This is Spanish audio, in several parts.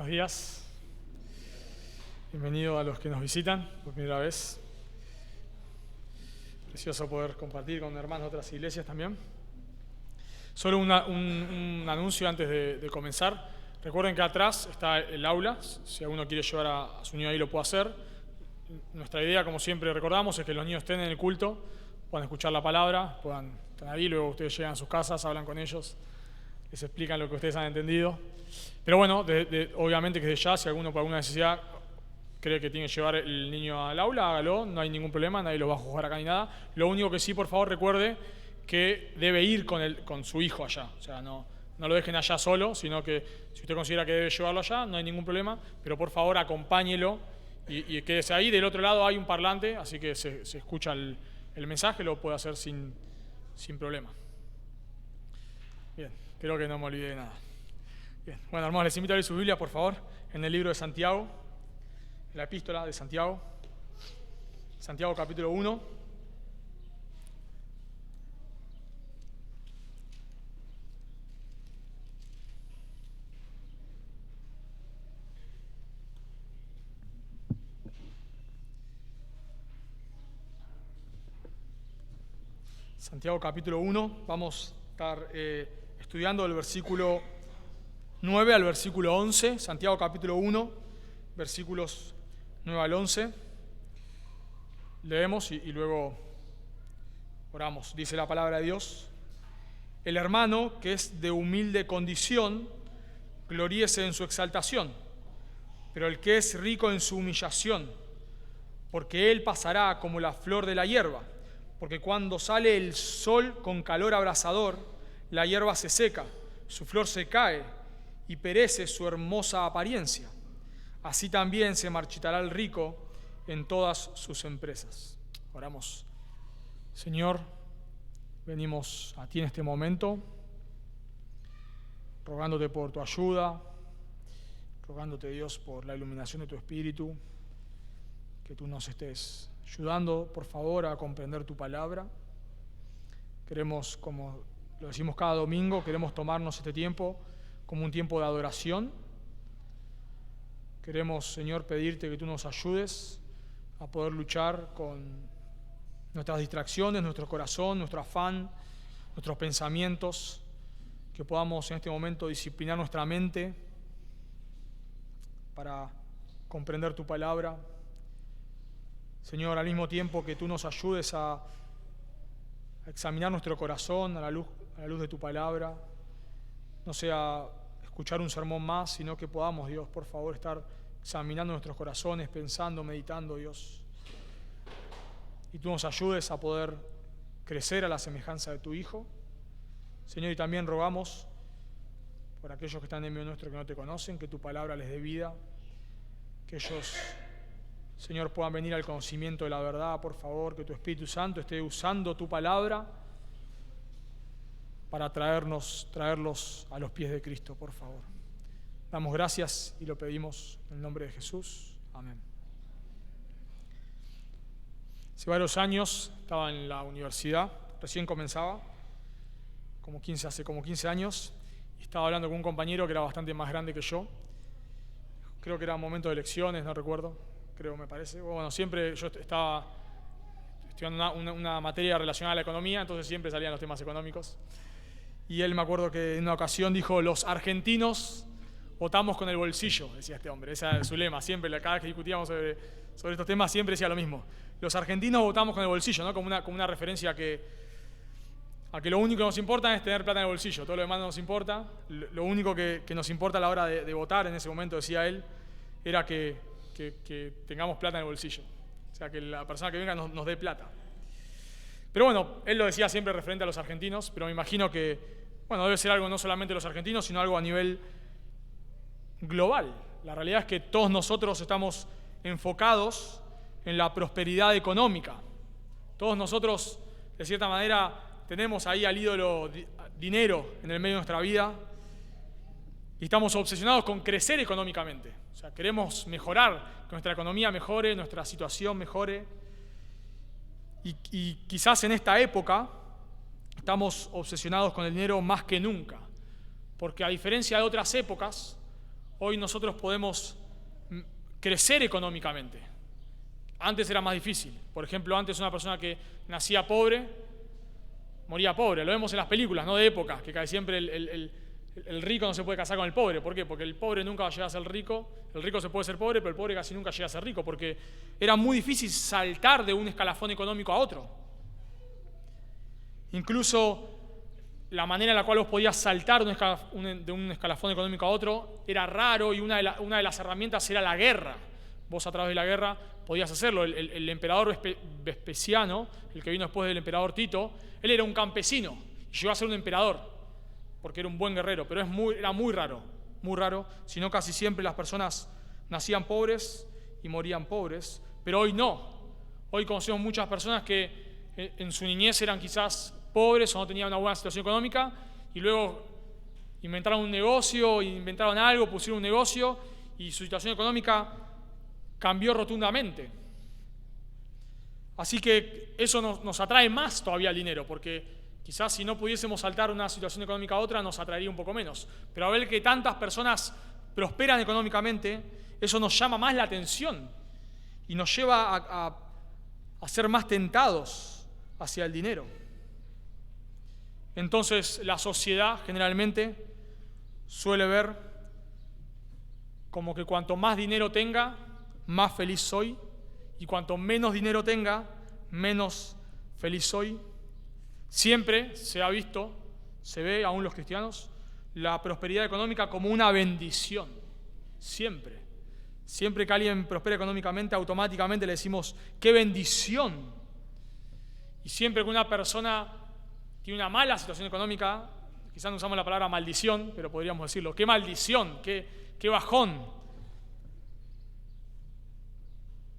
Buenos días. Bienvenido a los que nos visitan por primera vez. Precioso poder compartir con hermanos de otras iglesias también. Solo un anuncio antes de comenzar. Recuerden que atrás está el aula. Si alguno quiere llevar a su niño ahí, lo puede hacer. Nuestra idea, como siempre recordamos, es que los niños estén en el culto, puedan escuchar la palabra, puedan estar ahí, luego ustedes llegan a sus casas, hablan con ellos, les explican lo que ustedes han entendido. Pero bueno, obviamente que desde ya, si alguno por alguna necesidad cree que tiene que llevar el niño al aula, hágalo, no hay ningún problema, nadie los va a juzgar acá ni nada. Lo único que sí, por favor, recuerde que debe ir con su hijo allá. O sea, no lo dejen allá solo, sino que si usted considera que debe llevarlo allá, no hay ningún problema, pero por favor acompáñelo y quédese ahí. Del otro lado hay un parlante, así que se escucha el mensaje, lo puede hacer sin problema. Bien, creo que no me olvidé de nada. Bien, bueno, hermanos, les invito a leer su Biblia, por favor, en el libro de Santiago, en la epístola de Santiago, Santiago capítulo 1. Santiago capítulo 1, vamos a estar estudiando el versículo 9 al versículo 11, Santiago capítulo 1, versículos 9 al 11. Leemos y luego oramos. Dice la palabra de Dios: el hermano que es de humilde condición, gloríese en su exaltación, pero el que es rico en su humillación, porque él pasará como la flor de la hierba, porque cuando sale el sol con calor abrasador, la hierba se seca, su flor se cae y perece su hermosa apariencia. Así también se marchitará el rico en todas sus empresas. Oramos. Señor, venimos a ti en este momento, rogándote por tu ayuda, rogándote, Dios, por la iluminación de tu Espíritu, que tú nos estés ayudando, por favor, a comprender tu palabra. Queremos, como lo decimos cada domingo, queremos tomarnos este tiempo como un tiempo de adoración. Queremos, Señor, pedirte que tú nos ayudes a poder luchar con nuestras distracciones, nuestro corazón, nuestro afán, nuestros pensamientos, que podamos en este momento disciplinar nuestra mente para comprender tu palabra. Señor, al mismo tiempo que tú nos ayudes a examinar nuestro corazón a la luz de tu palabra, no sea escuchar un sermón más, sino que podamos, Dios, por favor, estar examinando nuestros corazones, pensando, meditando, Dios. Y tú nos ayudes a poder crecer a la semejanza de tu Hijo. Señor, y también rogamos por aquellos que están en medio nuestro que no te conocen, que tu palabra les dé vida, que ellos, Señor, puedan venir al conocimiento de la verdad, por favor, que tu Espíritu Santo esté usando tu palabra para traerlos a los pies de Cristo, por favor. Damos gracias y lo pedimos en el nombre de Jesús. Amén. Hace varios años estaba en la universidad, recién comenzaba, hace como 15 años, y estaba hablando con un compañero que era bastante más grande que yo. Creo que era un momento de elecciones, no recuerdo, me parece. Bueno, siempre yo estaba estudiando una materia relacionada a la economía, entonces siempre salían los temas económicos. Y él, me acuerdo que en una ocasión dijo: los argentinos votamos con el bolsillo, decía este hombre. Ese era su lema, siempre, cada vez que discutíamos sobre estos temas, siempre decía lo mismo. Los argentinos votamos con el bolsillo, ¿no? Como una referencia a que lo único que nos importa es tener plata en el bolsillo, todo lo demás no nos importa. Lo único que nos importa a la hora de votar, en ese momento, decía él, era que tengamos plata en el bolsillo. O sea, que la persona que venga nos dé plata. Pero bueno, él lo decía siempre referente a los argentinos, pero me imagino que, bueno, debe ser algo no solamente de los argentinos, sino algo a nivel global. La realidad es que todos nosotros estamos enfocados en la prosperidad económica. Todos nosotros, de cierta manera, tenemos ahí al ídolo dinero en el medio de nuestra vida y estamos obsesionados con crecer económicamente. O sea, queremos mejorar, que nuestra economía mejore, nuestra situación mejore. Y quizás en esta época estamos obsesionados con el dinero más que nunca, porque a diferencia de otras épocas, hoy nosotros podemos crecer económicamente. Antes era más difícil. Por ejemplo, antes una persona que nacía pobre, moría pobre. Lo vemos en las películas, ¿no? De época, que casi siempre el rico no se puede casar con el pobre. ¿Por qué? Porque el pobre nunca va a llegar a ser rico. El rico se puede ser pobre, pero el pobre casi nunca llega a ser rico, porque era muy difícil saltar de un escalafón económico a otro. Incluso la manera en la cual vos podías saltar de un escalafón económico a otro era raro, y una de las herramientas era la guerra. Vos a través de la guerra podías hacerlo. El emperador Vespasiano, el que vino después del emperador Tito, él era un campesino y llegó a ser un emperador porque era un buen guerrero, pero era muy raro, sino casi siempre las personas nacían pobres y morían pobres. Pero hoy no. Hoy conocemos muchas personas que en su niñez eran quizás pobres o no tenían una buena situación económica, y luego inventaron un negocio, inventaron algo, pusieron un negocio, y su situación económica cambió rotundamente. Así que eso nos atrae más todavía al dinero, porque quizás si no pudiésemos saltar de una situación económica a otra, nos atraería un poco menos. Pero a ver que tantas personas prosperan económicamente, eso nos llama más la atención y nos lleva a ser más tentados hacia el dinero. Entonces la sociedad generalmente suele ver como que cuanto más dinero tenga, más feliz soy, y cuanto menos dinero tenga, menos feliz soy. Siempre se ha visto, se ve aún los cristianos, la prosperidad económica como una bendición. Siempre. Siempre que alguien prospera económicamente, automáticamente le decimos, ¡qué bendición! Y siempre que una persona tiene una mala situación económica, quizás no usamos la palabra maldición, pero podríamos decirlo, ¡qué maldición! ¡Qué bajón!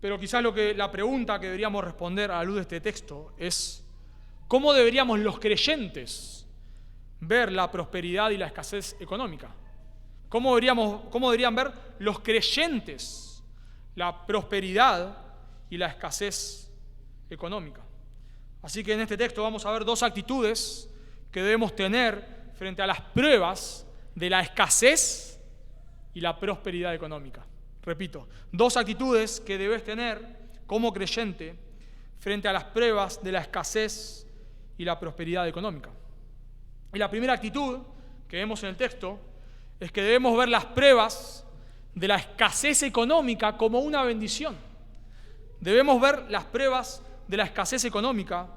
Pero quizás la pregunta que deberíamos responder a la luz de este texto es, ¿cómo deberíamos los creyentes ver la prosperidad y la escasez económica? ¿Cómo deberían ver los creyentes la prosperidad y la escasez económica? Así que en este texto vamos a ver dos actitudes que debemos tener frente a las pruebas de la escasez y la prosperidad económica. Repito, dos actitudes que debes tener como creyente frente a las pruebas de la escasez y la prosperidad económica. Y la primera actitud que vemos en el texto es que debemos ver las pruebas de la escasez económica como una bendición. Debemos ver las pruebas de la escasez económica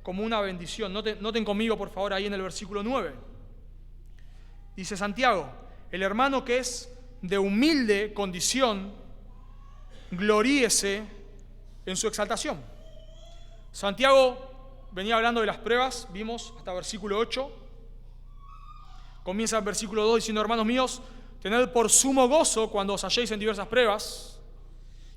como una bendición. Noten conmigo, por favor, ahí en el versículo 9. Dice Santiago, el hermano que es de humilde condición, gloríese en su exaltación. Santiago venía hablando de las pruebas, vimos hasta versículo 8. Comienza el versículo 2 diciendo, hermanos míos, tened por sumo gozo cuando os halléis en diversas pruebas.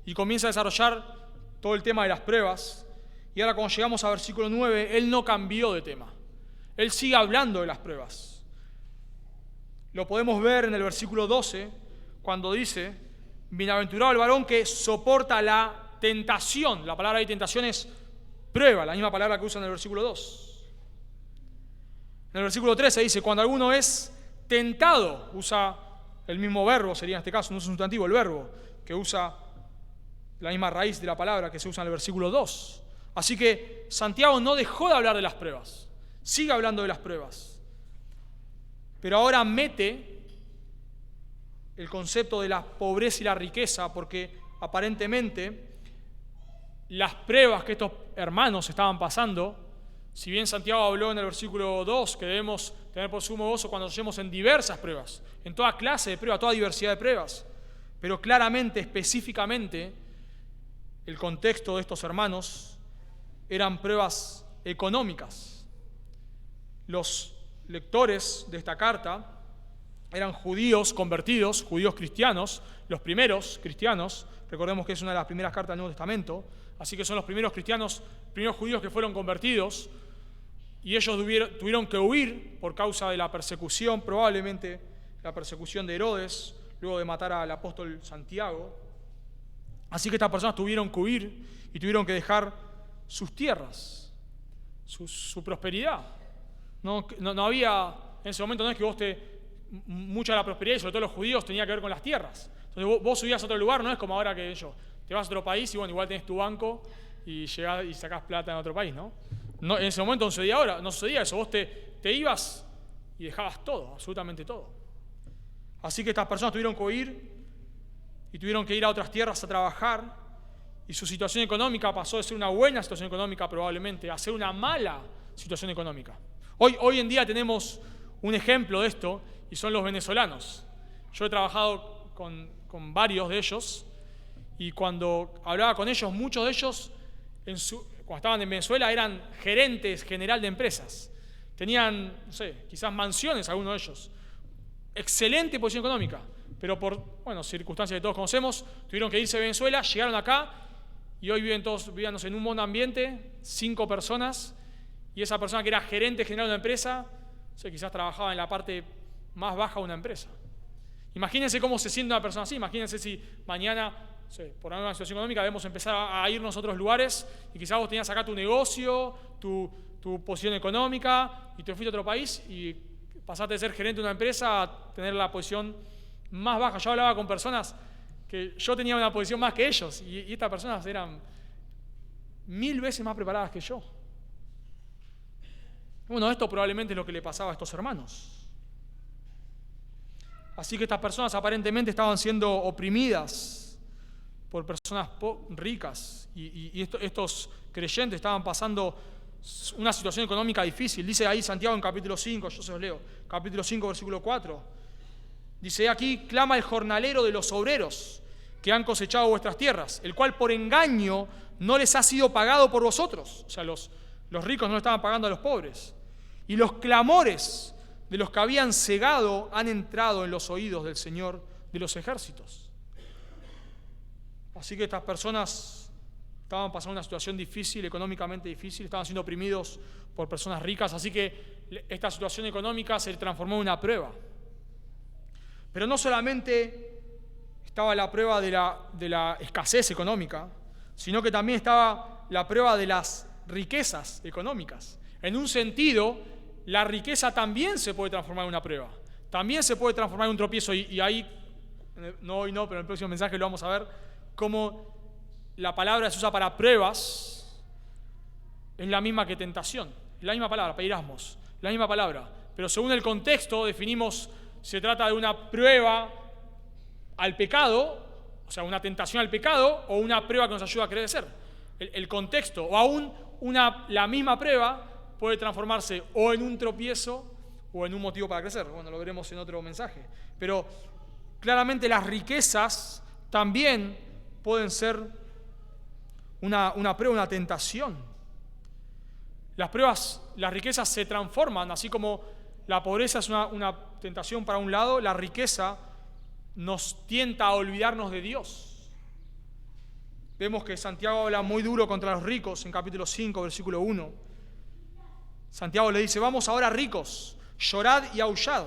Y comienza a desarrollar todo el tema de las pruebas. Y ahora cuando llegamos al versículo 9, él no cambió de tema. Él sigue hablando de las pruebas. Lo podemos ver en el versículo 12, cuando dice, bienaventurado el varón que soporta la tentación. La palabra de tentación es prueba, la misma palabra que usa en el versículo 2. En el versículo 13 dice, cuando alguno es tentado, usa el mismo verbo, sería en este caso, no es un sustantivo, el verbo, que usa la misma raíz de la palabra que se usa en el versículo 2. Así que Santiago no dejó de hablar de las pruebas, sigue hablando de las pruebas, pero ahora mete el concepto de la pobreza y la riqueza, porque aparentemente las pruebas que estos hermanos estaban pasando, si bien Santiago habló en el versículo 2 que debemos tener por sumo gozo cuando estemos en diversas pruebas, en toda clase de pruebas, toda diversidad de pruebas, pero claramente, específicamente, el contexto de estos hermanos eran pruebas económicas. Los lectores de esta carta eran judíos convertidos, judíos cristianos, los primeros cristianos. Recordemos que es una de las primeras cartas del Nuevo Testamento, así que son los primeros cristianos, primeros judíos que fueron convertidos, y ellos tuvieron que huir por causa de la persecución, probablemente la persecución de Herodes, luego de matar al apóstol Santiago. Así que estas personas tuvieron que huir y tuvieron que dejar sus tierras, su prosperidad. No había, en ese momento no es que vos te mucha de la prosperidad, y sobre todo los judíos, tenía que ver con las tierras. Entonces vos subías a otro lugar, no es como ahora que te vas a otro país y bueno, igual tenés tu banco y llegás y sacás plata en otro país, ¿no? En ese momento no sucedía eso. Vos te ibas y dejabas todo, absolutamente todo. Así que estas personas tuvieron que huir y tuvieron que ir a otras tierras a trabajar, y su situación económica pasó de ser una buena situación económica probablemente a ser una mala situación económica. Hoy en día tenemos un ejemplo de esto y son los venezolanos. Yo he trabajado con varios de ellos y cuando hablaba con ellos, muchos de ellos cuando estaban en Venezuela eran gerentes general de empresas. Tenían, no sé, quizás mansiones algunos de ellos. Excelente posición económica, pero por circunstancias que todos conocemos, tuvieron que irse de Venezuela, llegaron acá y hoy viven todos en un monoambiente, 5 personas, y esa persona que era gerente general de una empresa, quizás trabajaba en la parte más baja de una empresa. Imagínense cómo se siente una persona así. Imagínense si mañana, por alguna situación económica, debemos empezar a irnos a otros lugares y quizás vos tenías acá tu negocio, tu posición económica y te fuiste a otro país y pasaste de ser gerente de una empresa a tener la posición más baja. Yo hablaba con personas que yo tenía una posición más que ellos y estas personas eran 1000 veces más preparadas que yo. Bueno, esto probablemente es lo que le pasaba a estos hermanos. Así que estas personas aparentemente estaban siendo oprimidas por personas ricas y estos creyentes estaban pasando una situación económica difícil. Dice ahí Santiago en capítulo 5, yo se los leo, capítulo 5, versículo 4. Dice aquí: clama el jornalero de los obreros que han cosechado vuestras tierras, el cual por engaño no les ha sido pagado por vosotros. O sea, los ricos no le estaban pagando a los pobres. Y los clamores de los que habían cegado han entrado en los oídos del Señor de los ejércitos. Así que estas personas estaban pasando una situación difícil, económicamente difícil, estaban siendo oprimidos por personas ricas, así que esta situación económica se transformó en una prueba. Pero no solamente estaba la prueba de la escasez económica, sino que también estaba la prueba de las riquezas económicas. En un sentido, la riqueza también se puede transformar en una prueba, también se puede transformar en un tropiezo, y ahí, no hoy no, pero en el próximo mensaje lo vamos a ver, cómo la palabra se usa para pruebas, es la misma que tentación, es la misma palabra, peirasmos, la misma palabra, pero según el contexto definimos, se trata de una prueba al pecado, o sea, una tentación al pecado, o una prueba que nos ayuda a crecer. El contexto, o aún la misma prueba puede transformarse o en un tropiezo o en un motivo para crecer. Bueno, lo veremos en otro mensaje. Pero claramente las riquezas también pueden ser una prueba, una tentación. Las riquezas se transforman, así como la pobreza es una tentación para un lado, la riqueza nos tienta a olvidarnos de Dios. Vemos que Santiago habla muy duro contra los ricos en capítulo 5, versículo 1. Santiago le dice: vamos ahora ricos, llorad y aullad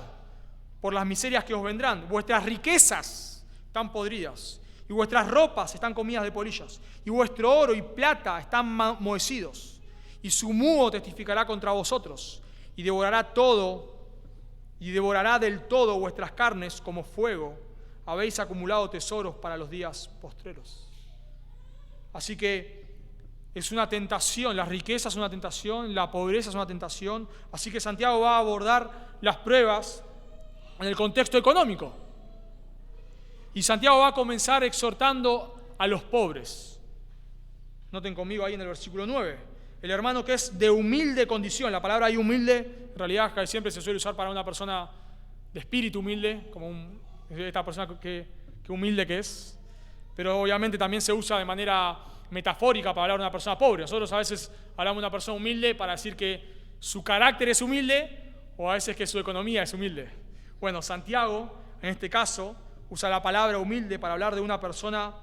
por las miserias que os vendrán. Vuestras riquezas están podridas, y vuestras ropas están comidas de polillas, y vuestro oro y plata están mohecidos, y su muo testificará contra vosotros, y devorará del todo vuestras carnes como fuego. Habéis acumulado tesoros para los días postreros. Así que es una tentación, la riqueza es una tentación, la pobreza es una tentación. Así que Santiago va a abordar las pruebas en el contexto económico. Y Santiago va a comenzar exhortando a los pobres. Noten conmigo ahí en el versículo 9. El hermano que es de humilde condición. La palabra ahí humilde, en realidad casi siempre se suele usar para una persona de espíritu humilde, como esta persona que humilde que es. Pero obviamente también se usa de manera metafórica para hablar de una persona pobre. Nosotros a veces hablamos de una persona humilde para decir que su carácter es humilde, o a veces que su economía es humilde. Bueno, Santiago, en este caso, usa la palabra humilde para hablar de una persona,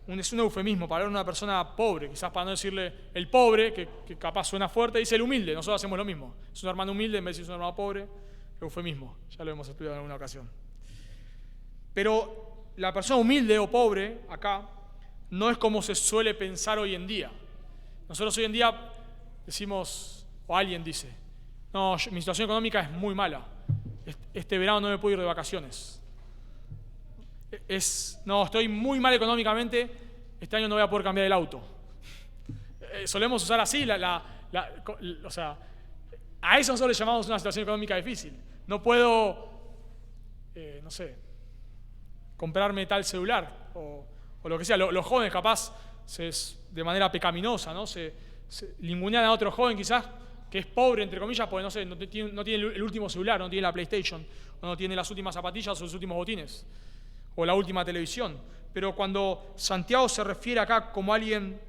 es un eufemismo, para hablar de una persona pobre, quizás para no decirle el pobre, que capaz suena fuerte, dice el humilde. Nosotros hacemos lo mismo. Es un hermano humilde en vez de decir un hermano pobre, eufemismo. Ya lo hemos estudiado en alguna ocasión. Pero la persona humilde o pobre, acá, no es como se suele pensar hoy en día. Nosotros hoy en día decimos, o alguien dice: no, mi situación económica es muy mala. este verano no me puedo ir de vacaciones. No, estoy muy mal económicamente, este año no voy a poder cambiar el auto. Solemos usar así, o sea, a eso nosotros le llamamos una situación económica difícil. No puedo, no sé, comprarme tal celular o lo que sea. Los jóvenes capaz, de manera pecaminosa, ¿no? se lingunean a otro joven quizás que es pobre, entre comillas, porque no sé, no tiene el último celular, no tiene la PlayStation, o no tiene las últimas zapatillas o los últimos botines, o la última televisión. Pero cuando Santiago se refiere acá como alguien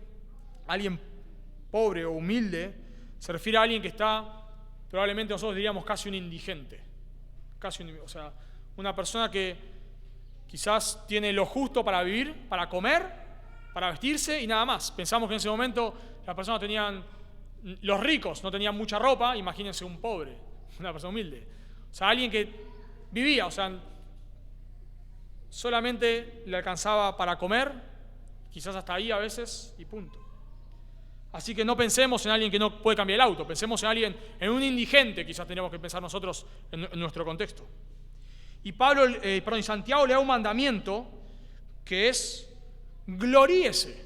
pobre o humilde, se refiere a alguien que está, probablemente nosotros diríamos casi un indigente. O sea, una persona que quizás tiene lo justo para vivir, para comer, para vestirse y nada más. Pensamos que en ese momento las personas los ricos no tenían mucha ropa, imagínense un pobre, una persona humilde. O sea, alguien que vivía, o sea, solamente le alcanzaba para comer, quizás hasta ahí a veces, y punto. Así que no pensemos en alguien que no puede cambiar el auto, pensemos en un indigente, quizás tenemos que pensar nosotros en nuestro contexto. Y Santiago le da un mandamiento que es: gloríese,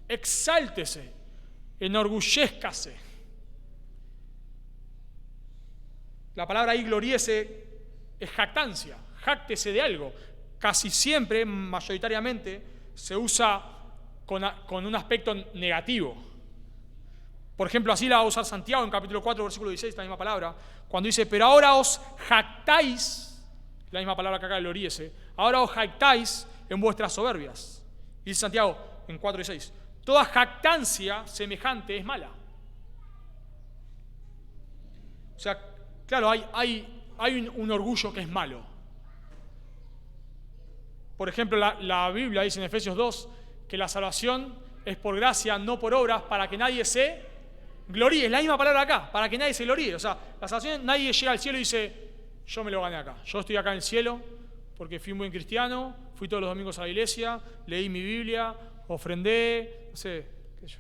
exáltese, enorgullezcase. La palabra ahí, gloríese, es jactancia, jáctese de algo. Casi siempre, mayoritariamente, se usa con un aspecto negativo. Por ejemplo, así la va a usar Santiago en capítulo 4, versículo 16, la misma palabra, cuando dice: pero ahora os jactáis, la misma palabra que acá, gloríese, ahora os jactáis en vuestras soberbias. Dice Santiago en 4:16, toda jactancia semejante es mala. O sea, claro, hay un orgullo que es malo. Por ejemplo, la Biblia dice en Efesios 2 que la salvación es por gracia, no por obras, para que nadie se gloríe. Es la misma palabra acá, para que nadie se gloríe. O sea, la salvación, nadie llega al cielo y dice: yo me lo gané acá. Yo estoy acá en el cielo porque fui un buen cristiano, fui todos los domingos a la iglesia, leí mi Biblia, ofrendé, no sé,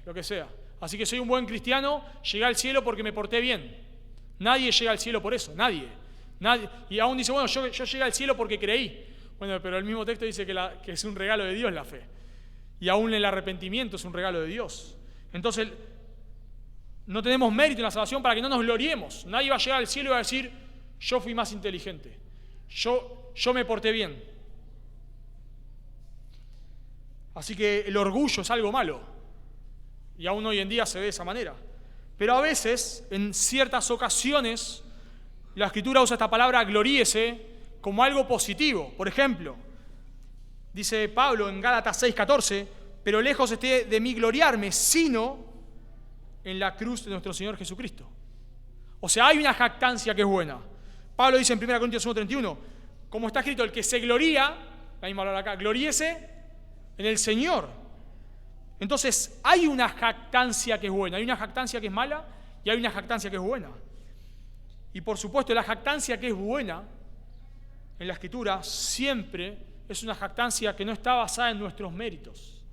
lo que sea. Así que soy un buen cristiano, llegué al cielo porque me porté bien. Nadie llega al cielo por eso, nadie. Y aún dice: bueno, yo llegué al cielo porque creí. Bueno, pero el mismo texto dice que es un regalo de Dios la fe. Y aún el arrepentimiento es un regalo de Dios. Entonces, no tenemos mérito en la salvación para que no nos gloriemos. Nadie va a llegar al cielo y va a decir: yo fui más inteligente, yo me porté bien. Así que el orgullo es algo malo. Y aún hoy en día se ve de esa manera. Pero a veces, en ciertas ocasiones, la Escritura usa esta palabra gloríese como algo positivo. Por ejemplo, dice Pablo en Gálatas 6:14, pero lejos esté de mí gloriarme, sino en la cruz de nuestro Señor Jesucristo. O sea, hay una jactancia que es buena. Pablo dice en 1 Corintios 1:31, como está escrito, el que se gloría, la misma palabra acá, gloríese en el Señor. Entonces, hay una jactancia que es buena, hay una jactancia que es mala y hay una jactancia que es buena. Y por supuesto, la jactancia que es buena en la Escritura siempre es una jactancia que no está basada en nuestros méritos,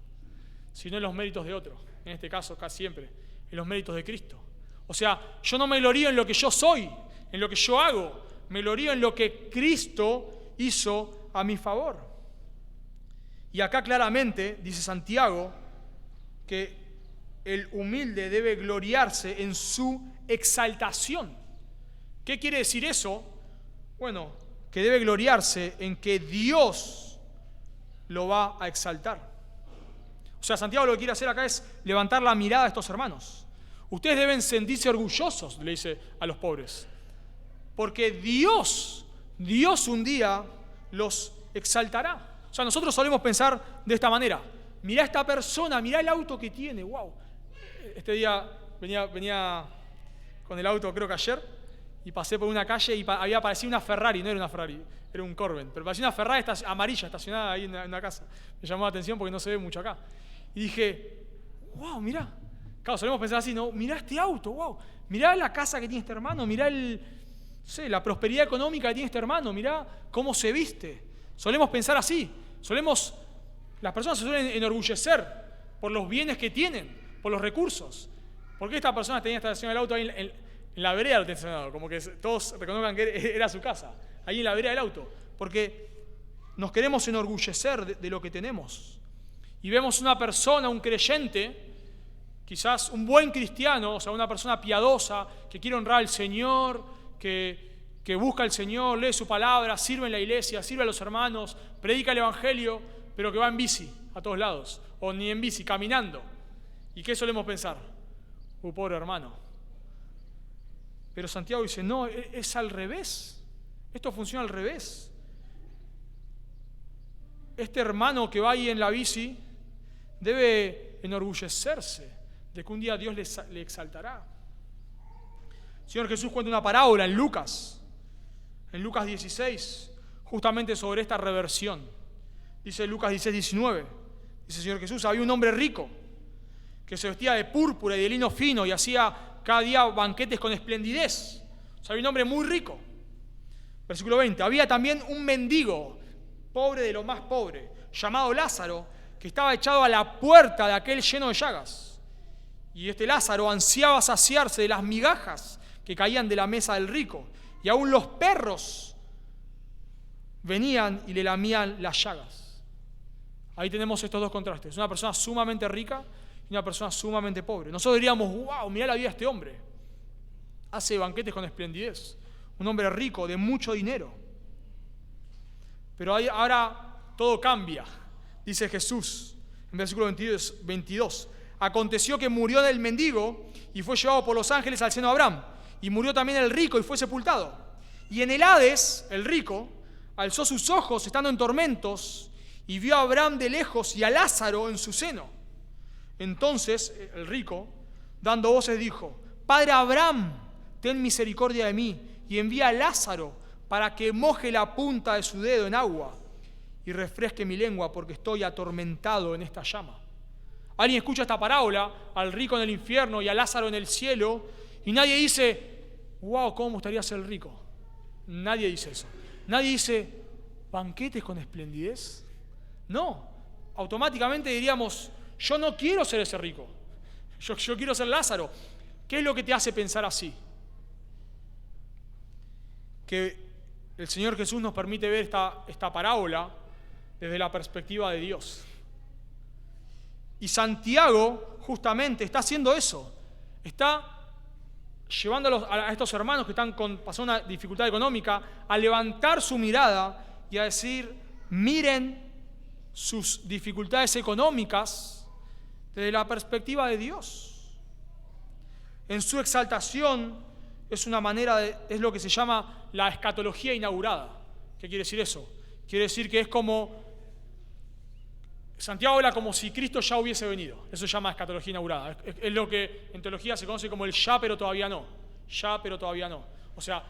sino en los méritos de otro. En este caso, casi siempre, en los méritos de Cristo. O sea, yo no me glorío en lo que yo soy, en lo que yo hago, me glorío en lo que Cristo hizo a mi favor. Y acá claramente dice Santiago que el humilde debe gloriarse en su exaltación. ¿Qué quiere decir eso? Bueno, que debe gloriarse en que Dios lo va a exaltar. O sea, Santiago lo que quiere hacer acá es levantar la mirada a estos hermanos. Ustedes deben sentirse orgullosos, le dice a los pobres, porque Dios un día los exaltará. O sea, nosotros solemos pensar de esta manera: mirá a esta persona, mirá el auto que tiene, wow. Este día venía con el auto, creo que ayer, y pasé por una calle y había aparecido una Ferrari, no era una Ferrari, era un Corvette, pero parecía una Ferrari amarilla estacionada ahí en una casa. Me llamó la atención porque no se ve mucho acá. Y dije: wow, mirá. Claro, solemos pensar así, ¿no? Mirá este auto, wow. Mirá la casa que tiene este hermano, mirá la prosperidad económica que tiene este hermano, mirá cómo se viste. Solemos pensar así. Las personas se suelen enorgullecer por los bienes que tienen, por los recursos. ¿Por qué esta persona tenía estacionado el auto ahí en la vereda del estacionado? Como que todos reconozcan que era su casa. ahí en la vereda del auto, porque nos queremos enorgullecer de lo que tenemos. Y vemos una persona, un creyente, quizás un buen cristiano, o sea, una persona piadosa, que quiere honrar al Señor, que busca al Señor, lee su palabra, sirve en la iglesia, sirve a los hermanos, predica el Evangelio, pero que va en bici a todos lados, o ni en bici, caminando. ¿Y qué solemos pensar? Pobre hermano. Pero Santiago dice, no, es al revés. Esto funciona al revés. Este hermano que va ahí en la bici debe enorgullecerse de que un día Dios le exaltará. El Señor Jesús cuenta una parábola en Lucas 16, justamente sobre esta reversión. Dice Lucas 16, 19. Dice el Señor Jesús, había un hombre rico que se vestía de púrpura y de lino fino y hacía cada día banquetes con esplendidez. O sea, había un hombre muy rico. Versículo 20. Había también un mendigo, pobre de lo más pobre, llamado Lázaro, que estaba echado a la puerta de aquel lleno de llagas. Y este Lázaro ansiaba saciarse de las migajas que caían de la mesa del rico. Y aún los perros venían y le lamían las llagas. Ahí tenemos estos dos contrastes. Una persona sumamente rica y una persona sumamente pobre. Nosotros diríamos, wow, mirá la vida de este hombre. Hace banquetes con esplendidez. Un hombre rico, de mucho dinero. Pero ahora todo cambia. Dice Jesús en versículo 22. Aconteció que murió el mendigo y fue llevado por los ángeles al seno de Abraham. Y murió también el rico y fue sepultado. Y en el Hades, el rico, alzó sus ojos estando en tormentos y vio a Abraham de lejos y a Lázaro en su seno. Entonces el rico, dando voces, dijo, Padre Abraham, ten misericordia de mí y envía a Lázaro para que moje la punta de su dedo en agua y refresque mi lengua porque estoy atormentado en esta llama. Alguien escucha esta parábola, al rico en el infierno y a Lázaro en el cielo, y nadie dice, wow, ¿cómo me gustaría ser rico? Nadie dice eso. Nadie dice, ¿banquetes con esplendidez? No, automáticamente diríamos, yo no quiero ser ese rico, yo quiero ser Lázaro. ¿Qué es lo que te hace pensar así? Que el Señor Jesús nos permite ver esta parábola desde la perspectiva de Dios. Y Santiago justamente está haciendo eso. Está llevando a estos hermanos que están pasando una dificultad económica a levantar su mirada y a decir, miren sus dificultades económicas desde la perspectiva de Dios. En su exaltación es una manera es lo que se llama la escatología inaugurada. ¿Qué quiere decir eso? Quiere decir que es como Santiago habla como si Cristo ya hubiese venido. Eso se llama escatología inaugurada. Es lo que en teología se conoce como el ya pero todavía no. Ya pero todavía no. O sea,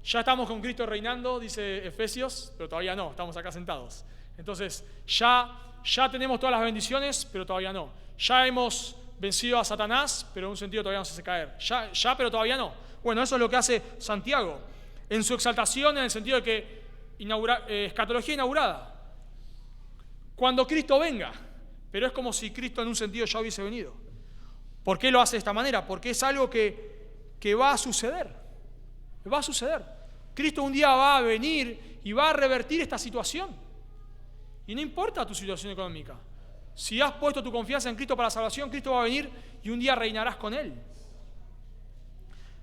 ya estamos con Cristo reinando, dice Efesios, pero todavía no, estamos acá sentados. Entonces, ya tenemos todas las bendiciones, pero todavía no. Ya hemos vencido a Satanás, pero en un sentido todavía nos hace caer. Ya pero todavía no. Bueno, eso es lo que hace Santiago. En su exaltación, en el sentido de que escatología inaugurada. Cuando Cristo venga, pero es como si Cristo en un sentido ya hubiese venido. ¿Por qué lo hace de esta manera? Porque es algo que va a suceder. Va a suceder. Cristo un día va a venir y va a revertir esta situación. Y no importa tu situación económica. Si has puesto tu confianza en Cristo para la salvación, Cristo va a venir y un día reinarás con Él.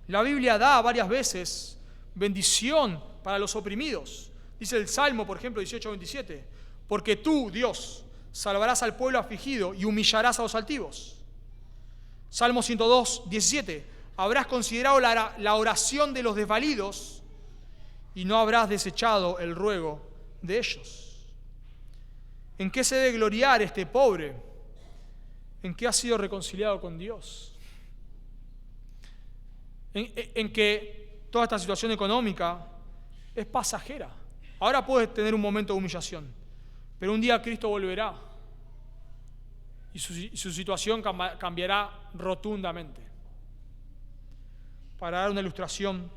La Biblia da varias veces bendición para los oprimidos. Dice el Salmo, por ejemplo, 18:27. Porque tú, Dios, salvarás al pueblo afligido y humillarás a los altivos. Salmo 102:17. Habrás considerado la oración de los desvalidos y no habrás desechado el ruego de ellos. ¿En qué se debe gloriar este pobre? En que ha sido reconciliado con Dios. En que toda esta situación económica es pasajera. Ahora puedes tener un momento de humillación, pero un día Cristo volverá y su situación cambiará rotundamente. Para dar una ilustración,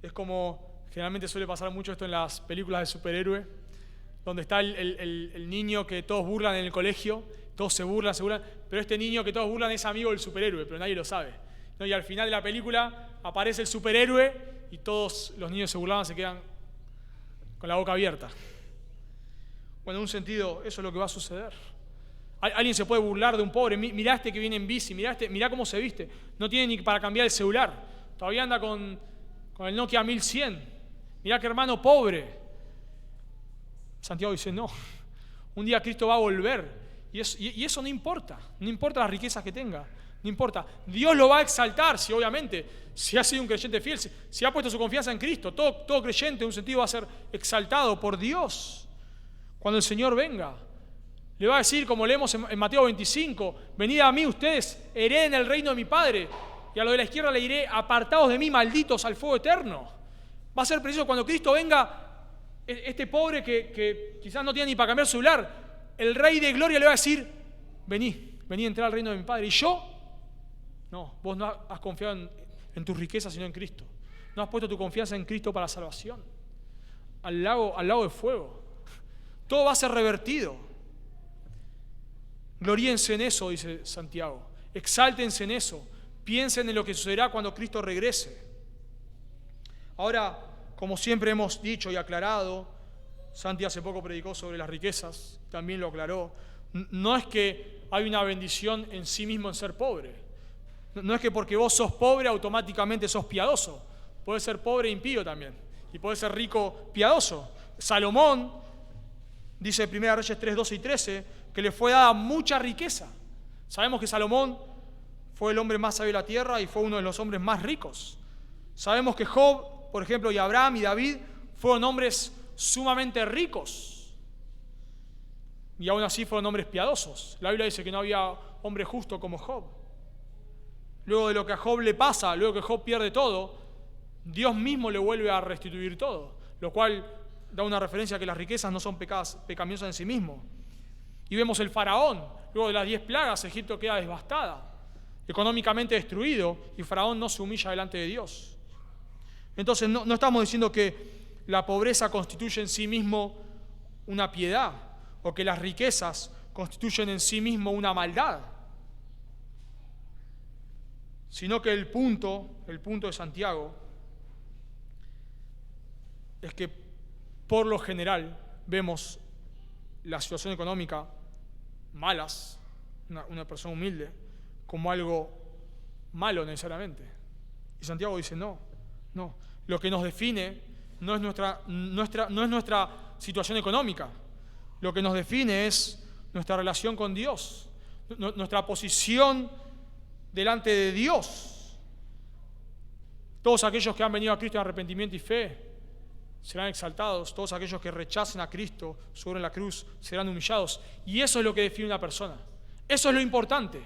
es como generalmente suele pasar mucho esto en las películas de superhéroe, donde está el niño que todos burlan en el colegio, todos se burlan, pero este niño que todos burlan es amigo del superhéroe, pero nadie lo sabe. ¿no? Y al final de la película aparece el superhéroe y todos los niños se burlaban, se quedan con la boca abierta. Bueno, en un sentido, eso es lo que va a suceder. Alguien se puede burlar de un pobre. Mirá este que viene en bici, mirá cómo se viste. No tiene ni para cambiar el celular. Todavía anda con el Nokia 1100. Mirá qué hermano pobre. Santiago dice, no. Un día Cristo va a volver. Y eso no importa. No importa las riquezas que tenga. No importa. Dios lo va a exaltar, si obviamente, si ha sido un creyente fiel, si ha puesto su confianza en Cristo. Todo creyente, en un sentido, va a ser exaltado por Dios cuando el Señor venga. Le va a decir, como leemos en Mateo 25, venid a mí ustedes, hereden el reino de mi Padre, y a los de la izquierda le diré, apartados de mí, malditos, al fuego eterno. Va a ser preciso cuando Cristo venga, este pobre que quizás no tiene ni para cambiar su celular, el Rey de Gloria le va a decir, vení a entrar al reino de mi Padre. Y yo, no, vos no has confiado en tus riquezas, sino en Cristo. No has puesto tu confianza en Cristo para la salvación. Al lago de fuego. Todo va a ser revertido. Gloríense en eso, dice Santiago. Exáltense en eso. Piensen en lo que sucederá cuando Cristo regrese. Ahora, como siempre hemos dicho y aclarado, Santi hace poco predicó sobre las riquezas, también lo aclaró. No es que hay una bendición en sí mismo en ser pobre. No es que porque vos sos pobre automáticamente sos piadoso. Puedes ser pobre e impío también. Y puedes ser rico piadoso. Salomón, dice 1 Reyes 3, 12 y 13, que le fue dada mucha riqueza. Sabemos que Salomón fue el hombre más sabio de la tierra y fue uno de los hombres más ricos. Sabemos que Job, por ejemplo, y Abraham y David fueron hombres sumamente ricos. Y aún así fueron hombres piadosos. La Biblia dice que no había hombre justo como Job. Luego de lo que a Job le pasa, luego que Job pierde todo, Dios mismo le vuelve a restituir todo, lo cual da una referencia a que las riquezas no son pecaminosas en sí mismo. Y vemos el faraón, luego de las 10 plagas, Egipto queda devastada, económicamente destruido, y faraón no se humilla delante de Dios. Entonces no estamos diciendo que la pobreza constituye en sí mismo una piedad, o que las riquezas constituyen en sí mismo una maldad, sino que el punto de Santiago es que por lo general vemos la situación económica malas, una persona humilde, como algo malo necesariamente. Y Santiago dice, no. Lo que nos define no es nuestra situación económica. Lo que nos define es nuestra relación con Dios, nuestra posición delante de Dios. Todos aquellos que han venido a Cristo en arrepentimiento y fe serán exaltados. Todos aquellos que rechacen a Cristo sobre la cruz serán humillados. Y eso es lo que define una persona. Eso es lo importante.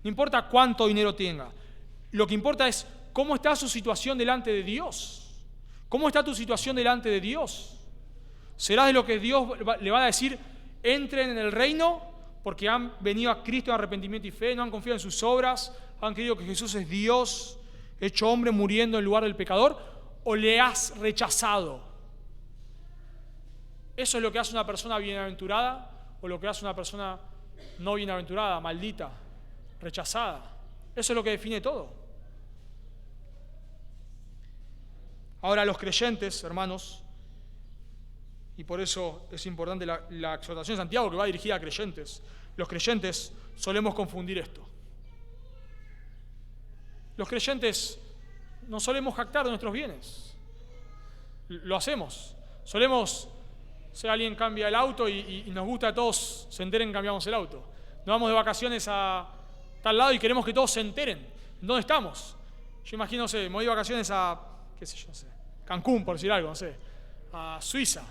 No importa cuánto dinero tenga. Lo que importa es cómo está su situación delante de Dios. ¿Cómo está tu situación delante de Dios? ¿Serás de lo que Dios le va a decir, entren en el reino porque han venido a Cristo en arrepentimiento y fe, no han confiado en sus obras, han creído que Jesús es Dios, hecho hombre muriendo en lugar del pecador, o le has rechazado? ¿Eso es lo que hace una persona bienaventurada o lo que hace una persona no bienaventurada, maldita, rechazada? Eso es lo que define todo. Ahora los creyentes, hermanos, y por eso es importante la exhortación de Santiago que va dirigida a creyentes. Los creyentes solemos confundir esto. Los creyentes no solemos jactar de nuestros bienes. Lo hacemos. Solemos, si alguien cambia el auto y nos gusta que todos se enteren que cambiamos el auto. Nos vamos de vacaciones a tal lado y queremos que todos se enteren. ¿Dónde estamos? Yo imagino, no sé, me voy de vacaciones a, qué sé yo, no sé, Cancún, por decir algo, no sé, a Suiza,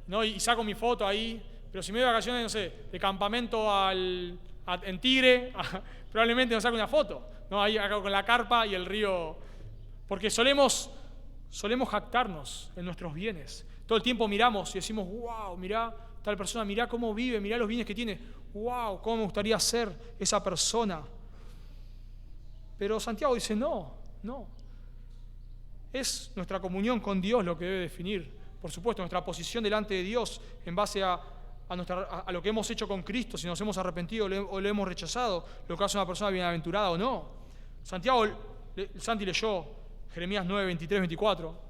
¿no? Y saco mi foto ahí, pero si me voy de vacaciones, no sé, de campamento en Tigre, probablemente no saco una foto, ¿no? Ahí acá con la carpa y el río, porque solemos jactarnos en nuestros bienes. Todo el tiempo miramos y decimos, wow, mirá tal persona, mirá cómo vive, mirá los bienes que tiene, wow, cómo me gustaría ser esa persona. Pero Santiago dice, no. Es nuestra comunión con Dios lo que debe definir, por supuesto, nuestra posición delante de Dios en base a lo que hemos hecho con Cristo, si nos hemos arrepentido o lo hemos rechazado, lo que hace una persona bienaventurada o no. Santi leyó Jeremías 9, 23, 24,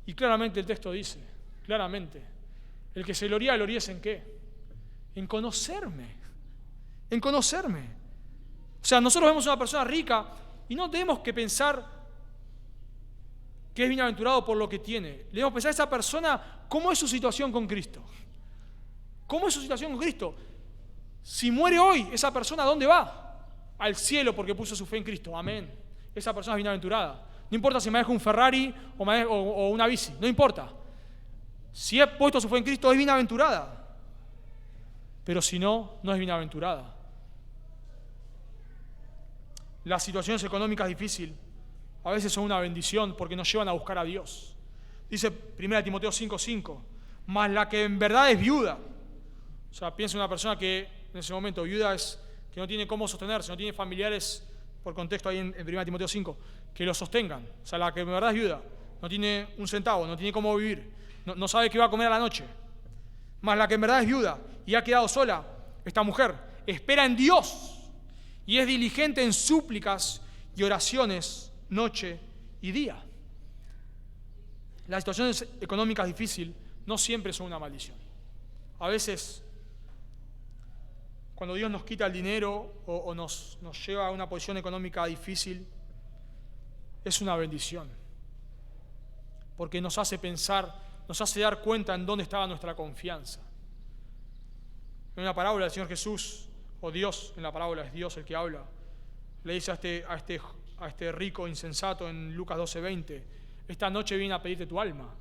y claramente el texto dice, claramente, el que se gloríese ¿en qué? En conocerme. En conocerme. O sea, nosotros vemos a una persona rica y no tenemos que pensar que es bienaventurado por lo que tiene. Debemos pensar a esa persona cómo es su situación con Cristo. ¿Cómo es su situación con Cristo? Si muere hoy, esa persona ¿a dónde va? Al cielo porque puso su fe en Cristo. Amén. Esa persona es bienaventurada. No importa si maneja un Ferrari o una bici. No importa. Si ha puesto su fe en Cristo, es bienaventurada. Pero si no, no es bienaventurada. Las situaciones económicas difíciles a veces son una bendición porque nos llevan a buscar a Dios. Dice 1 Timoteo 5:5, mas la que en verdad es viuda. O sea, piensa en una persona que en ese momento viuda es que no tiene cómo sostenerse, no tiene familiares, por contexto ahí en 1 Timoteo 5, que lo sostengan. O sea, la que en verdad es viuda, no tiene un centavo, no tiene cómo vivir, no sabe qué va a comer a la noche. Mas la que en verdad es viuda y ha quedado sola, esta mujer, espera en Dios y es diligente en súplicas y oraciones noche y día. Las situaciones económicas difíciles no siempre son una maldición. A veces, cuando Dios nos quita el dinero o nos lleva a una posición económica difícil, es una bendición. Porque nos hace pensar, nos hace dar cuenta en dónde estaba nuestra confianza. En una parábola del Señor Jesús, o Dios, en la parábola es Dios el que habla, le dice a este rico insensato en Lucas 12:20, esta noche viene a pedirte tu alma,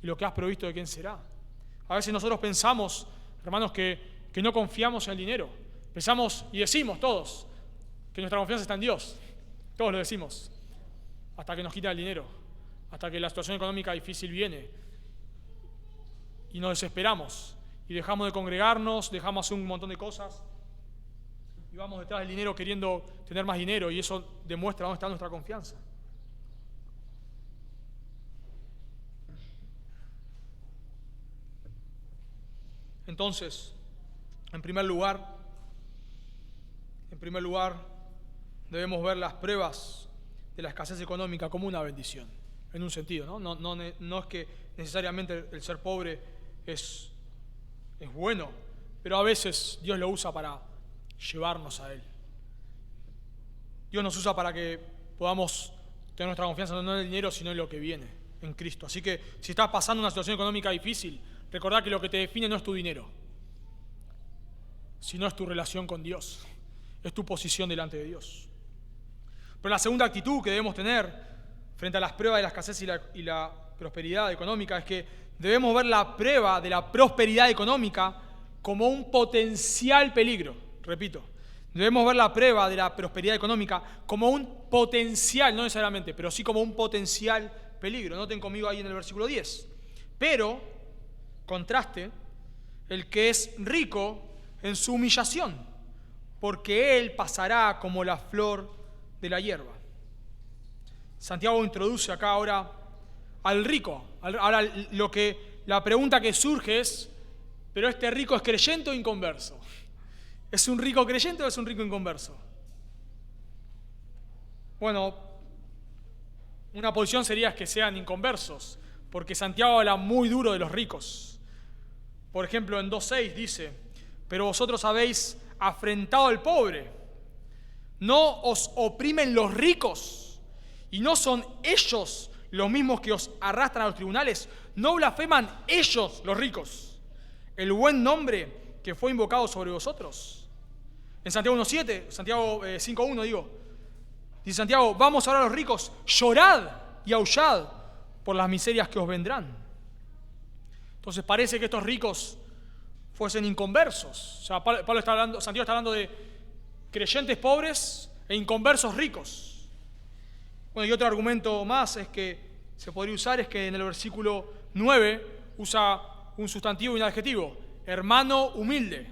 y lo que has provisto de quién será. A veces nosotros pensamos, hermanos, que no confiamos en el dinero. Pensamos y decimos todos que nuestra confianza está en Dios. Todos lo decimos. Hasta que nos quita el dinero, hasta que la situación económica difícil viene y nos desesperamos y dejamos de congregarnos, dejamos hacer un montón de cosas y vamos detrás del dinero queriendo tener más dinero, y eso demuestra dónde está nuestra confianza. Entonces, en primer lugar, debemos ver las pruebas de la escasez económica como una bendición, en un sentido, ¿no? No es que necesariamente el ser pobre es bueno, pero a veces Dios lo usa para llevarnos a Él. Dios nos usa para que podamos tener nuestra confianza no en el dinero, sino en lo que viene, en Cristo. Así que si estás pasando una situación económica difícil, recordá que lo que te define no es tu dinero, sino es tu relación con Dios, es tu posición delante de Dios. Pero la segunda actitud que debemos tener frente a las pruebas de la escasez y la prosperidad económica es que debemos ver la prueba de la prosperidad económica como un potencial peligro. Repito, debemos ver la prueba de la prosperidad económica como un potencial, no necesariamente, pero sí como un potencial peligro. Noten conmigo ahí en el versículo 10. Pero, contraste, el que es rico en su humillación, porque él pasará como la flor de la hierba. Santiago introduce acá ahora al rico. Ahora la pregunta que surge es, ¿pero este rico es creyente o inconverso? ¿Es un rico creyente o es un rico inconverso? Bueno, una posición sería que sean inconversos, porque Santiago habla muy duro de los ricos. Por ejemplo, en 2:6 dice, pero vosotros habéis afrentado al pobre, no os oprimen los ricos, y no son ellos los mismos que os arrastran a los tribunales, no blasfeman ellos, los ricos, el buen nombre que fue invocado sobre vosotros. En Santiago 1:7, Santiago 5:1 dice Santiago, vamos ahora a los ricos, llorad y aullad por las miserias que os vendrán. Entonces parece que estos ricos fuesen inconversos. O sea, Santiago está hablando de creyentes pobres e inconversos ricos. Bueno, y otro argumento más es que se podría usar es que en el versículo 9 usa un sustantivo y un adjetivo, hermano humilde.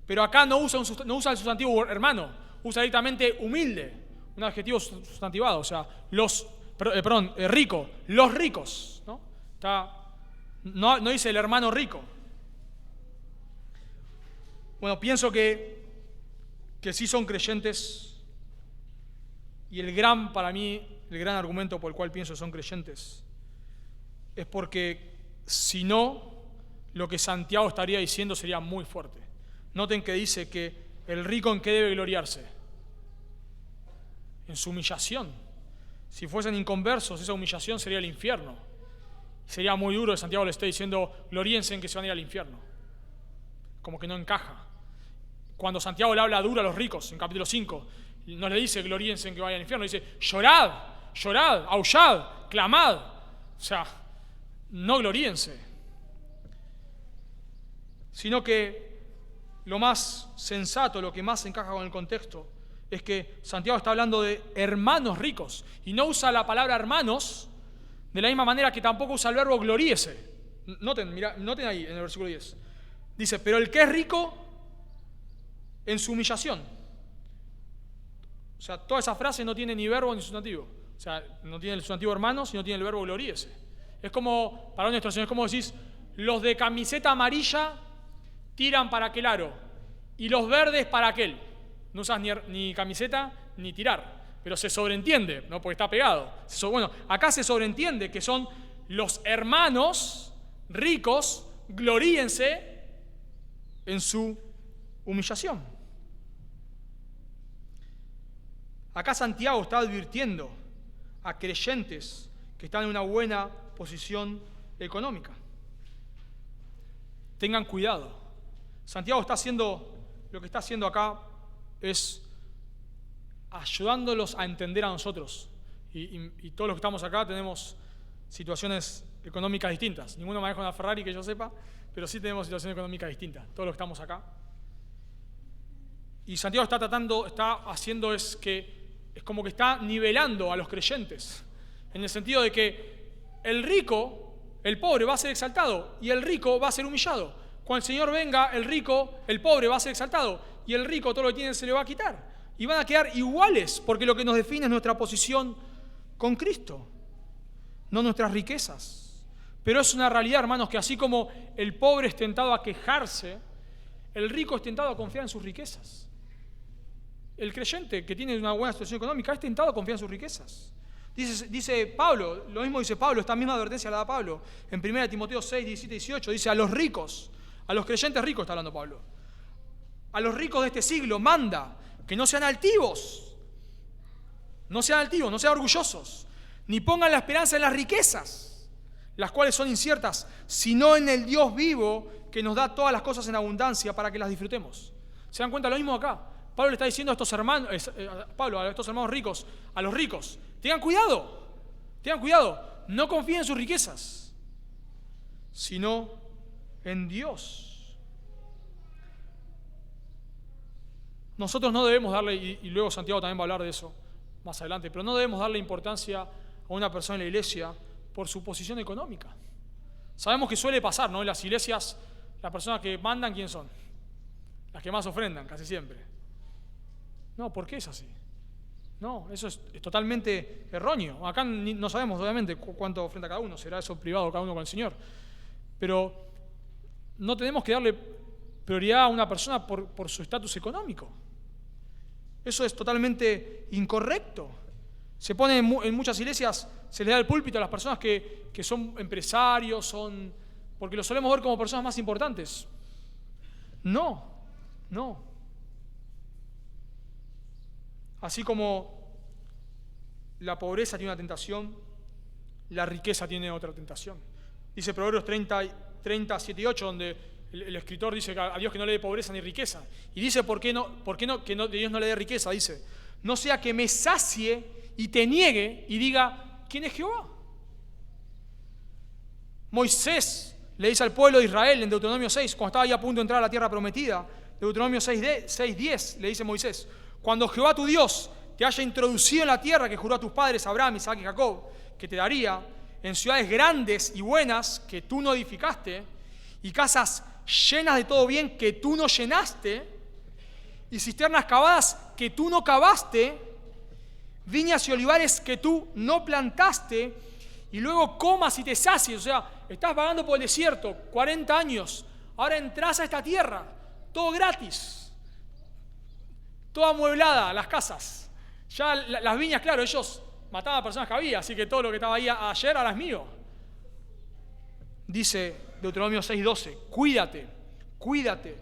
Pero acá no usa el sustantivo hermano, usa directamente humilde, un adjetivo sustantivado, o sea, rico, los ricos, ¿no? No dice el hermano rico. Bueno, pienso que sí son creyentes Y para mí, el gran argumento por el cual pienso que son creyentes es porque si no, lo que Santiago estaría diciendo sería muy fuerte. Noten que dice que el rico ¿en qué debe gloriarse? En su humillación. Si fuesen inconversos, esa humillación sería el infierno. Sería muy duro que Santiago le esté diciendo, gloríense en que se van a ir al infierno. Como que no encaja. Cuando Santiago le habla duro a los ricos, en capítulo 5, no le dice gloríense en que vayan al infierno, dice llorad, llorad, aullad, clamad. O sea, no gloríense. Sino que lo más sensato, lo que más encaja con el contexto, es que Santiago está hablando de hermanos ricos y no usa la palabra hermanos de la misma manera que tampoco usa el verbo gloríese. Noten ahí en el versículo 10. Dice, pero el que es rico en su humillación. O sea, toda esa frase no tiene ni verbo ni sustantivo. O sea, no tiene el sustantivo hermanos y no tiene el verbo gloríese. Es como, para nuestro Señor, es como decís, los de camiseta amarilla tiran para aquel aro y los verdes para aquel. No usas ni camiseta ni tirar, pero se sobreentiende, ¿no? Porque está pegado. Bueno, acá se sobreentiende que son los hermanos ricos, gloríense en su humillación. Acá Santiago está advirtiendo a creyentes que están en una buena posición económica. Tengan cuidado. Santiago lo que está haciendo acá es ayudándolos a entender a nosotros. Y todos los que estamos acá tenemos situaciones económicas distintas. Ninguno maneja una Ferrari que yo sepa, pero sí tenemos situaciones económicas distintas, todos los que estamos acá. Y Santiago está haciendo es como que está nivelando a los creyentes, en el sentido de que el rico, el pobre va a ser exaltado y el rico va a ser humillado. Cuando el Señor venga, el pobre va a ser exaltado y el rico todo lo que tiene se le va a quitar. Y van a quedar iguales, porque lo que nos define es nuestra posición con Cristo, no nuestras riquezas. Pero es una realidad, hermanos, que así como el pobre es tentado a quejarse, el rico es tentado a confiar en sus riquezas. El creyente que tiene una buena situación económica es tentado a confiar en sus riquezas. Dice Pablo, lo mismo dice Pablo, esta misma advertencia la da Pablo. En 1 Timoteo 6, 17 y 18 dice a los ricos, a los creyentes ricos está hablando Pablo, a los ricos de este siglo manda que no sean altivos, no sean orgullosos, ni pongan la esperanza en las riquezas, las cuales son inciertas, sino en el Dios vivo que nos da todas las cosas en abundancia para que las disfrutemos. ¿Se dan cuenta? Lo mismo acá. Pablo le está diciendo a estos hermanos ricos, a los ricos, tengan cuidado, no confíen en sus riquezas, sino en Dios. Nosotros no debemos darle, y luego Santiago también va a hablar de eso más adelante, pero no debemos darle importancia a una persona en la iglesia por su posición económica. Sabemos que suele pasar, ¿no? En las iglesias, las personas que mandan, ¿quién son? Las que más ofrendan, casi siempre. No, ¿por qué es así? No, eso es totalmente erróneo. Acá no sabemos, obviamente, cuánto ofrenda cada uno. Será eso privado cada uno con el Señor. Pero no tenemos que darle prioridad a una persona por su estatus económico. Eso es totalmente incorrecto. Se pone en muchas iglesias, se les da el púlpito a las personas que son empresarios, porque los solemos ver como personas más importantes. No. Así como la pobreza tiene una tentación, la riqueza tiene otra tentación. Dice Proverbios 30, 7 y 8, donde el escritor dice a Dios que no le dé pobreza ni riqueza. Y dice, ¿por qué no que Dios no le dé riqueza? Dice, no sea que me sacie y te niegue y diga, ¿quién es Jehová? Moisés le dice al pueblo de Israel en Deuteronomio 6, cuando estaba ahí a punto de entrar a la tierra prometida, Deuteronomio 6:10, le dice Moisés, cuando Jehová tu Dios te haya introducido en la tierra que juró a tus padres, Abraham, Isaac y Jacob, que te daría, en ciudades grandes y buenas que tú no edificaste, y casas llenas de todo bien que tú no llenaste, y cisternas cavadas que tú no cavaste, viñas y olivares que tú no plantaste, y luego comas y te sacies. O sea, estás vagando por el desierto 40 años, ahora entras a esta tierra, todo gratis, toda amueblada, las casas, Ya las viñas, claro, ellos mataban a personas que había, así que todo lo que estaba ahí ayer ahora es mío. Dice Deuteronomio 6:12, cuídate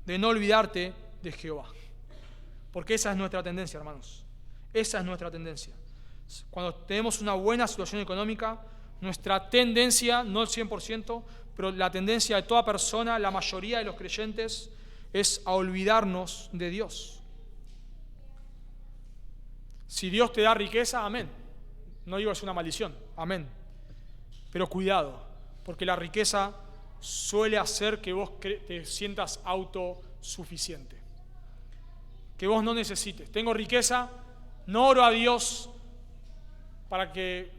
de no olvidarte de Jehová. Porque esa es nuestra tendencia, hermanos. Esa es nuestra tendencia. Cuando tenemos una buena situación económica, nuestra tendencia, no el 100%, pero la tendencia de toda persona, la mayoría de los creyentes, es a olvidarnos de Dios. Si Dios te da riqueza, amén. No digo que es una maldición, amén. Pero cuidado, porque la riqueza suele hacer que vos te sientas autosuficiente. Que vos no necesites. Tengo riqueza, no oro a Dios para que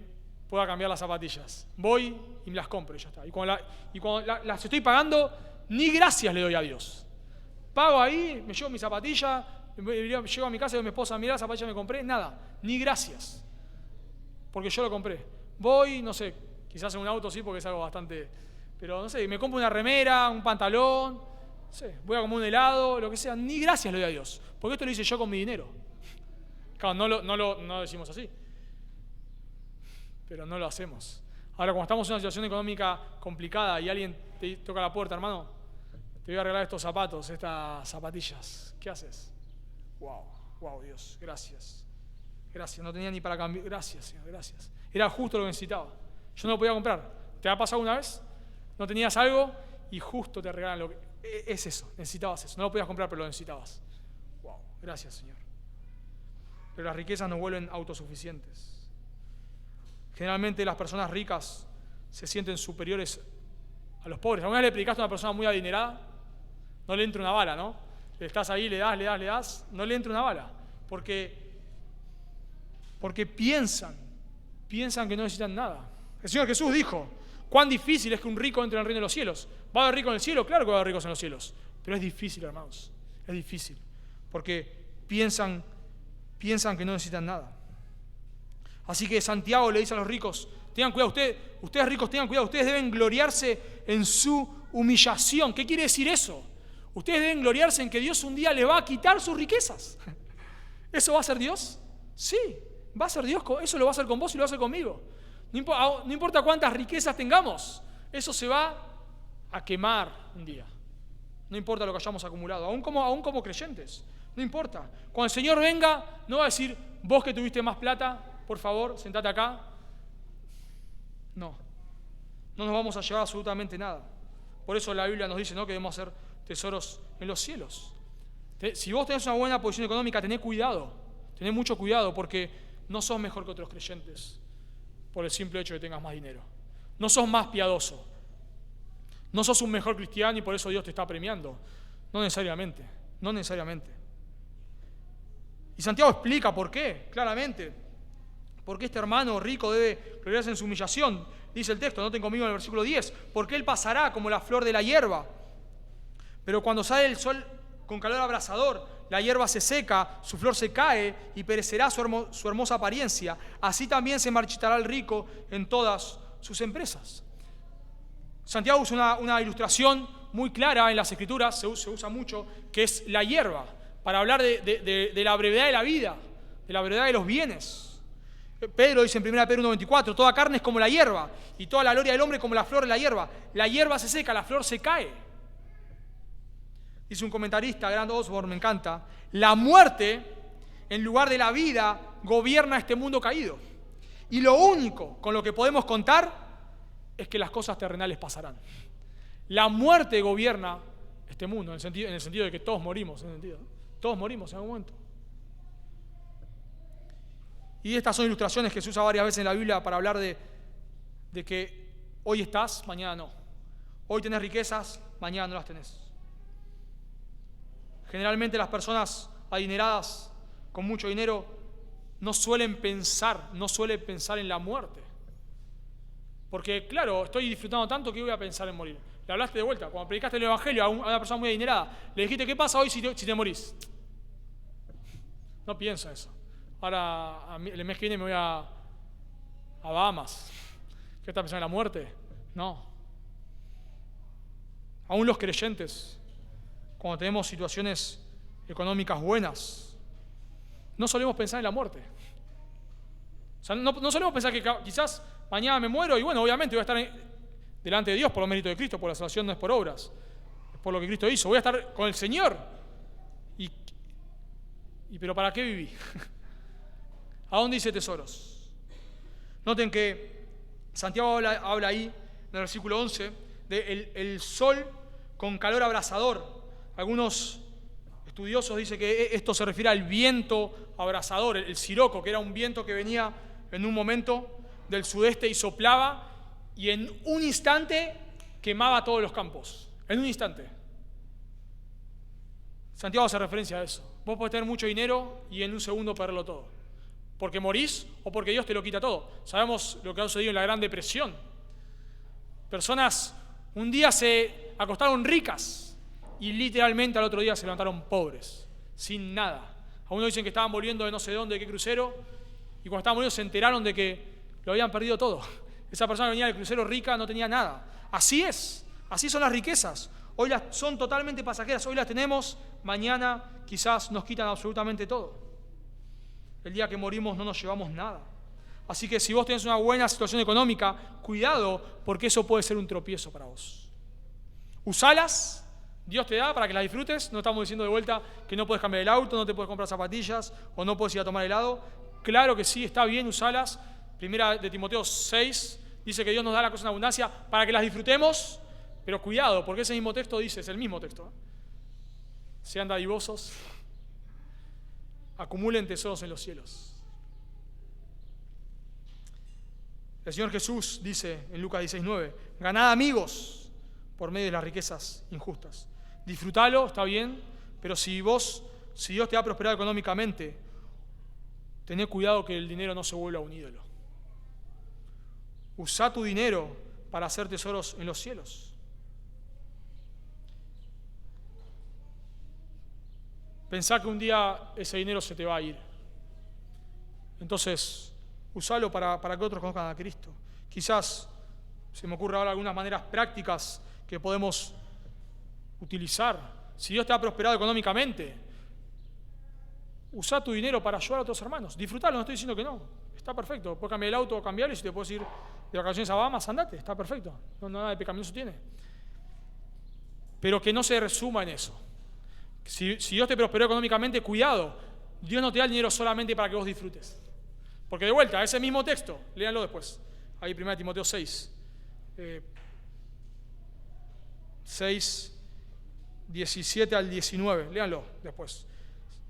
pueda cambiar las zapatillas. Voy y me las compro y ya está. Y cuando las estoy pagando, ni gracias le doy a Dios. Pago ahí, me llevo mi zapatilla, llego a mi casa y digo a mi esposa, mirá la zapatilla que me compré, nada, ni gracias. Porque yo lo compré. Voy, no sé, quizás en un auto sí porque es algo bastante... Pero no sé, me compro una remera, un pantalón, no sé, voy a comer un helado, lo que sea, ni gracias le doy a Dios. Porque esto lo hice yo con mi dinero. Claro, no lo decimos así. Pero no lo hacemos. Ahora, cuando estamos en una situación económica complicada y alguien te toca la puerta, hermano, te voy a regalar estos zapatos, estas zapatillas. ¿Qué haces? Wow, Dios, gracias. Gracias, no tenía ni para cambiar. Gracias, Señor, gracias. Era justo lo que necesitaba. Yo no lo podía comprar. ¿Te ha pasado una vez? No tenías algo y justo te regalan lo que... Es eso, necesitabas eso. No lo podías comprar, pero lo necesitabas. Wow, gracias, Señor. Pero las riquezas nos vuelven autosuficientes. Generalmente las personas ricas se sienten superiores a los pobres. ¿Alguna vez le predicaste a una persona muy adinerada? No le entra una bala, ¿no? Estás ahí, le das, no le entra una bala. Porque piensan que no necesitan nada. El Señor Jesús dijo, cuán difícil es que un rico entre en el reino de los cielos. ¿Va a haber ricos en el cielo? Claro que va a haber ricos en los cielos. Pero es difícil, hermanos. Es difícil. Porque piensan que no necesitan nada. Así que Santiago le dice a los ricos, tengan cuidado, ustedes ricos tengan cuidado, ustedes deben gloriarse en su humillación. ¿Qué quiere decir eso? Ustedes deben gloriarse en que Dios un día les va a quitar sus riquezas. ¿Eso va a ser Dios? Sí, va a ser Dios, eso lo va a hacer con vos y lo va a hacer conmigo. No importa cuántas riquezas tengamos, eso se va a quemar un día. No importa lo que hayamos acumulado, aún como creyentes, no importa. Cuando el Señor venga, no va a decir, vos que tuviste más plata, por favor, sentate acá. No nos vamos a llevar absolutamente nada. Por eso la Biblia nos dice, ¿no?, que debemos hacer tesoros en los cielos. Si vos tenés una buena posición económica, tené mucho cuidado, porque no sos mejor que otros creyentes por el simple hecho de que tengas más dinero. No sos más piadoso. No sos un mejor cristiano y por eso Dios te está premiando. No necesariamente. Y Santiago explica por qué, claramente. Porque este hermano rico debe gloriarse en su humillación. Dice el texto, noten conmigo en el versículo 10, porque él pasará como la flor de la hierba. Pero cuando sale el sol con calor abrasador, la hierba se seca, su flor se cae y perecerá su hermosa apariencia. Así también se marchitará el rico en todas sus empresas. Santiago usa una ilustración muy clara en las Escrituras, se usa mucho, que es la hierba, para hablar de la brevedad de la vida, de la brevedad de los bienes. Pedro dice en 1 Pedro 1:24, toda carne es como la hierba, y toda la gloria del hombre como la flor de la hierba. La hierba se seca, la flor se cae. Dice un comentarista, Grant Osborne, me encanta, la muerte, en lugar de la vida, gobierna este mundo caído. Y lo único con lo que podemos contar es que las cosas terrenales pasarán. La muerte gobierna este mundo, en el sentido de que todos morimos, todos morimos en algún momento. Y estas son ilustraciones que se usan varias veces en la Biblia para hablar de que hoy estás, mañana no. Hoy tenés riquezas, mañana no las tenés. Generalmente las personas adineradas con mucho dinero no suelen pensar en la muerte. Porque, claro, estoy disfrutando tanto que voy a pensar en morir. Le hablaste de vuelta, cuando predicaste el Evangelio a una persona muy adinerada, le dijiste, ¿qué pasa hoy si te morís? No piensa eso. Ahora, el mes que viene me voy a Bahamas. ¿Qué está pensando en la muerte? No. Aún los creyentes, cuando tenemos situaciones económicas buenas, no solemos pensar en la muerte. O sea, no solemos pensar que quizás mañana me muero y bueno, obviamente voy a estar delante de Dios por los méritos de Cristo, por la salvación no es por obras, es por lo que Cristo hizo. Voy a estar con el Señor. ¿Pero para qué viví? ¿A dónde hice tesoros? Noten que Santiago habla ahí, en el versículo 11, de el sol con calor abrasador. Algunos estudiosos dicen que esto se refiere al viento abrasador, el siroco, que era un viento que venía en un momento del sudeste y soplaba y en un instante quemaba todos los campos. En un instante. Santiago hace referencia a eso. Vos podés tener mucho dinero y en un segundo perderlo todo. Porque morís o porque Dios te lo quita todo. Sabemos lo que ha sucedido en la Gran Depresión. Personas un día se acostaron ricas y literalmente al otro día se levantaron pobres, sin nada. Algunos dicen que estaban volviendo de no sé dónde, de qué crucero, y cuando estaban volviendo se enteraron de que lo habían perdido todo. Esa persona que venía del crucero rica no tenía nada. Así es, así son las riquezas. Hoy son totalmente pasajeras, hoy las tenemos, mañana quizás nos quitan absolutamente todo. El día que morimos no nos llevamos nada. Así que si vos tenés una buena situación económica, cuidado, porque eso puede ser un tropiezo para vos. Usalas, Dios te da para que las disfrutes. No estamos diciendo de vuelta que no puedes cambiar el auto, no te puedes comprar zapatillas o no puedes ir a tomar helado. Claro que sí, está bien, usalas. Primera de Timoteo 6 dice que Dios nos da la cosa en abundancia para que las disfrutemos, pero cuidado, porque ese mismo texto dice, es el mismo texto, sean dadivosos, acumulen tesoros en los cielos. El Señor Jesús dice en Lucas 16:9, ganad amigos por medio de las riquezas injustas. Disfrutalo, está bien, pero si Dios te ha prosperado económicamente, tené cuidado que el dinero no se vuelva un ídolo. Usá tu dinero para hacer tesoros en los cielos. Pensá que un día ese dinero se te va a ir. Entonces, usalo para que otros conozcan a Cristo. Quizás se me ocurre ahora algunas maneras prácticas que podemos utilizar. Si Dios te ha prosperado económicamente, usá tu dinero para ayudar a otros hermanos. Disfrutalo, no estoy diciendo que no. Está perfecto. Puedes cambiar el auto o cambiarlo y si te puedes ir de vacaciones a Bahamas, andate. Está perfecto. No, nada de pecaminoso tiene. Pero que no se resuma en eso. Si Dios te prosperó económicamente, cuidado. Dios no te da el dinero solamente para que vos disfrutes. Porque de vuelta, ese mismo texto, léanlo después. Ahí 1 Timoteo 6. 6, 17 al 19. Léanlo después.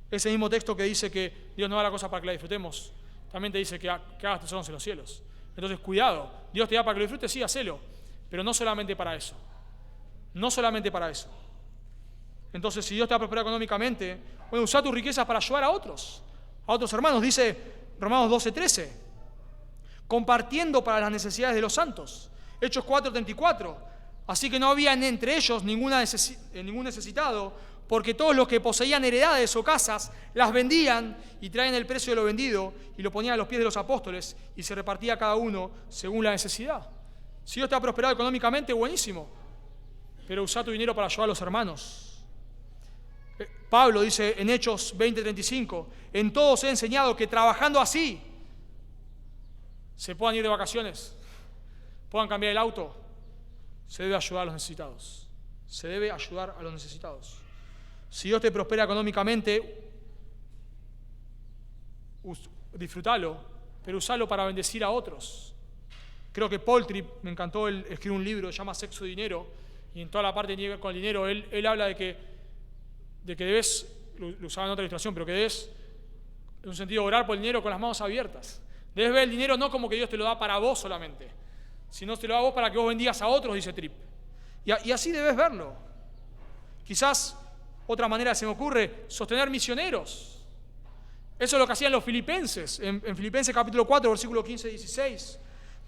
Ese mismo texto que dice que Dios no da la cosa para que la disfrutemos, también te dice que hagas tesoros en los cielos. Entonces, cuidado. Dios te da para que lo disfrutes, sí, hacelo. Pero no solamente para eso. No solamente para eso. Entonces, si Dios te ha prosperado económicamente, bueno, usa tus riquezas para ayudar a otros hermanos. Dice Romanos 12:13, compartiendo para las necesidades de los santos. Hechos 4:34, así que no había entre ellos ningún necesitado, porque todos los que poseían heredades o casas las vendían y traían el precio de lo vendido y lo ponían a los pies de los apóstoles y se repartía cada uno según la necesidad. Si Dios te ha prosperado económicamente, buenísimo, pero usa tu dinero para ayudar a los hermanos. Pablo dice en Hechos 20:35, en todo os he enseñado que trabajando así se puedan ir de vacaciones, puedan cambiar el auto. Se debe ayudar a los necesitados. Se debe ayudar a los necesitados. Si Dios te prospera económicamente, disfrútalo, pero usalo para bendecir a otros. Creo que Paul Tripp, me encantó, él escribe un libro que se llama Sexo y Dinero, y en toda la parte que tiene que ver con el dinero, él habla de que debes, lo usaba en otra ilustración, pero que debes, en un sentido, orar por el dinero con las manos abiertas. Debes ver el dinero no como que Dios te lo da para vos solamente, sino te lo da a vos para que vos bendigas a otros, dice Tripp. Y así debes verlo. Quizás otra manera se me ocurre, sostener misioneros. Eso es lo que hacían los filipenses. En Filipenses capítulo 4, versículo 15-16.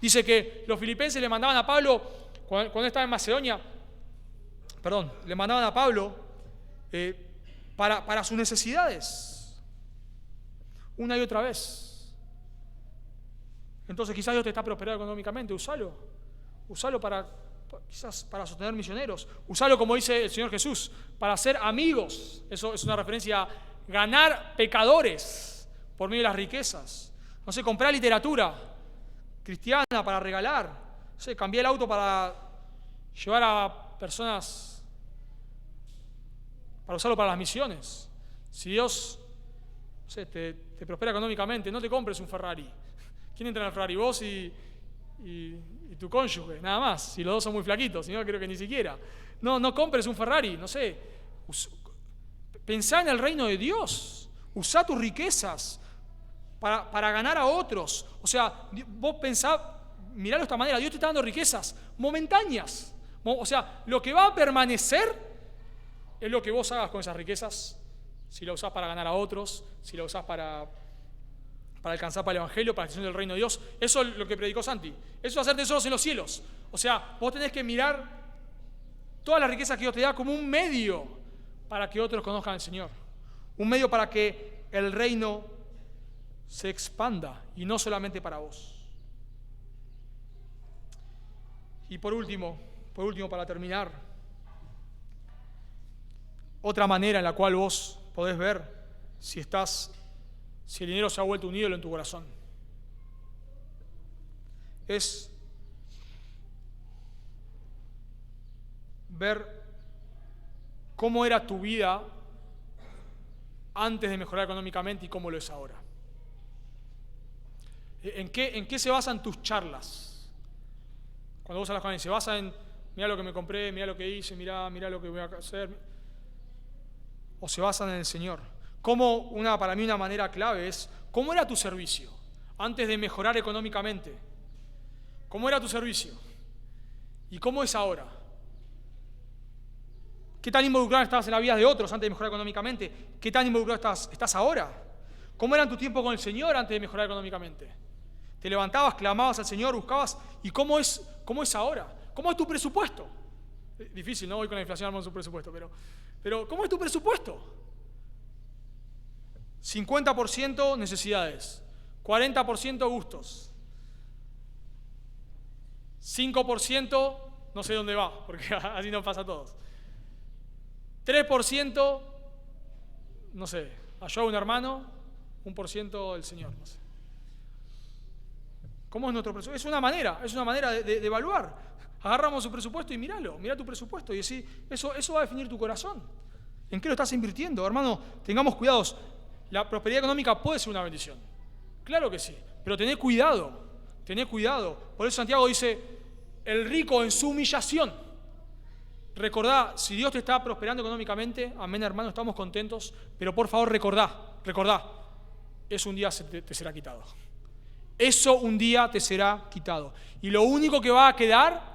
Dice que los filipenses le mandaban a Pablo, cuando estaba en Macedonia, le mandaban a Pablo para sus necesidades. Una y otra vez. Entonces quizás Dios te está prosperando económicamente, usalo. Usalo quizás para sostener misioneros. Usalo, como dice el Señor Jesús, para ser amigos. Eso es una referencia a ganar pecadores por medio de las riquezas. No sé, comprar literatura cristiana para regalar. No sé, cambiar el auto para llevar a personas, para usarlo para las misiones. Si Dios, no sé, te prospera económicamente, no te compres un Ferrari. ¿Quién entra en el Ferrari? Vos y tu cónyuge, nada más. Si los dos son muy flaquitos, si no, creo que ni siquiera. No compres un Ferrari, no sé. Pensá en el reino de Dios. Usá tus riquezas para ganar a otros. O sea, vos pensá, miralo de esta manera, Dios te está dando riquezas momentáneas. O sea, lo que va a permanecer es lo que vos hagas con esas riquezas. Si la usás para ganar a otros, si la usás para alcanzar para el Evangelio, para la extensión del reino de Dios. Eso es lo que predicó Santi. Eso es hacer tesoros en los cielos. O sea, vos tenés que mirar todas las riquezas que Dios te da como un medio para que otros conozcan al Señor. Un medio para que el reino se expanda y no solamente para vos. Y por último, para terminar, otra manera en la cual vos podés ver si el dinero se ha vuelto un ídolo en tu corazón es ver cómo era tu vida antes de mejorar económicamente y cómo lo es ahora. ¿En qué se basan tus charlas? Cuando vos hablas con alguien, ¿se basa en mirá lo que me compré, mirá lo que hice, mirá lo que voy a hacer? ¿O se basan en el Señor? Para mí una manera clave es ¿cómo era tu servicio antes de mejorar económicamente? ¿Cómo era tu servicio? ¿Y cómo es ahora? ¿Qué tan involucrado estabas en la vida de otros antes de mejorar económicamente? ¿Qué tan involucrado estás ahora? ¿Cómo era tu tiempo con el Señor antes de mejorar económicamente? ¿Te levantabas, clamabas al Señor, buscabas? ¿Y cómo es ahora? ¿Cómo es tu presupuesto? Difícil, ¿no? Hoy con la inflación armamos un presupuesto, pero ¿cómo es tu presupuesto? 50% necesidades, 40% gustos, 5% no sé dónde va, porque así nos pasa a todos. 3%, no sé, ayuda a un hermano, 1% el Señor, no sé. ¿Cómo es nuestro presupuesto? Es una manera de evaluar. Agarramos su presupuesto y mirá tu presupuesto y decís, eso va a definir tu corazón. ¿En qué lo estás invirtiendo? Hermano, tengamos cuidados. La prosperidad económica puede ser una bendición. Claro que sí, pero tené cuidado. Por eso Santiago dice, el rico en su humillación. Recordá, si Dios te está prosperando económicamente, amén hermano, estamos contentos, pero por favor recordá, eso un día te será quitado. Eso un día te será quitado. Y lo único que va a quedar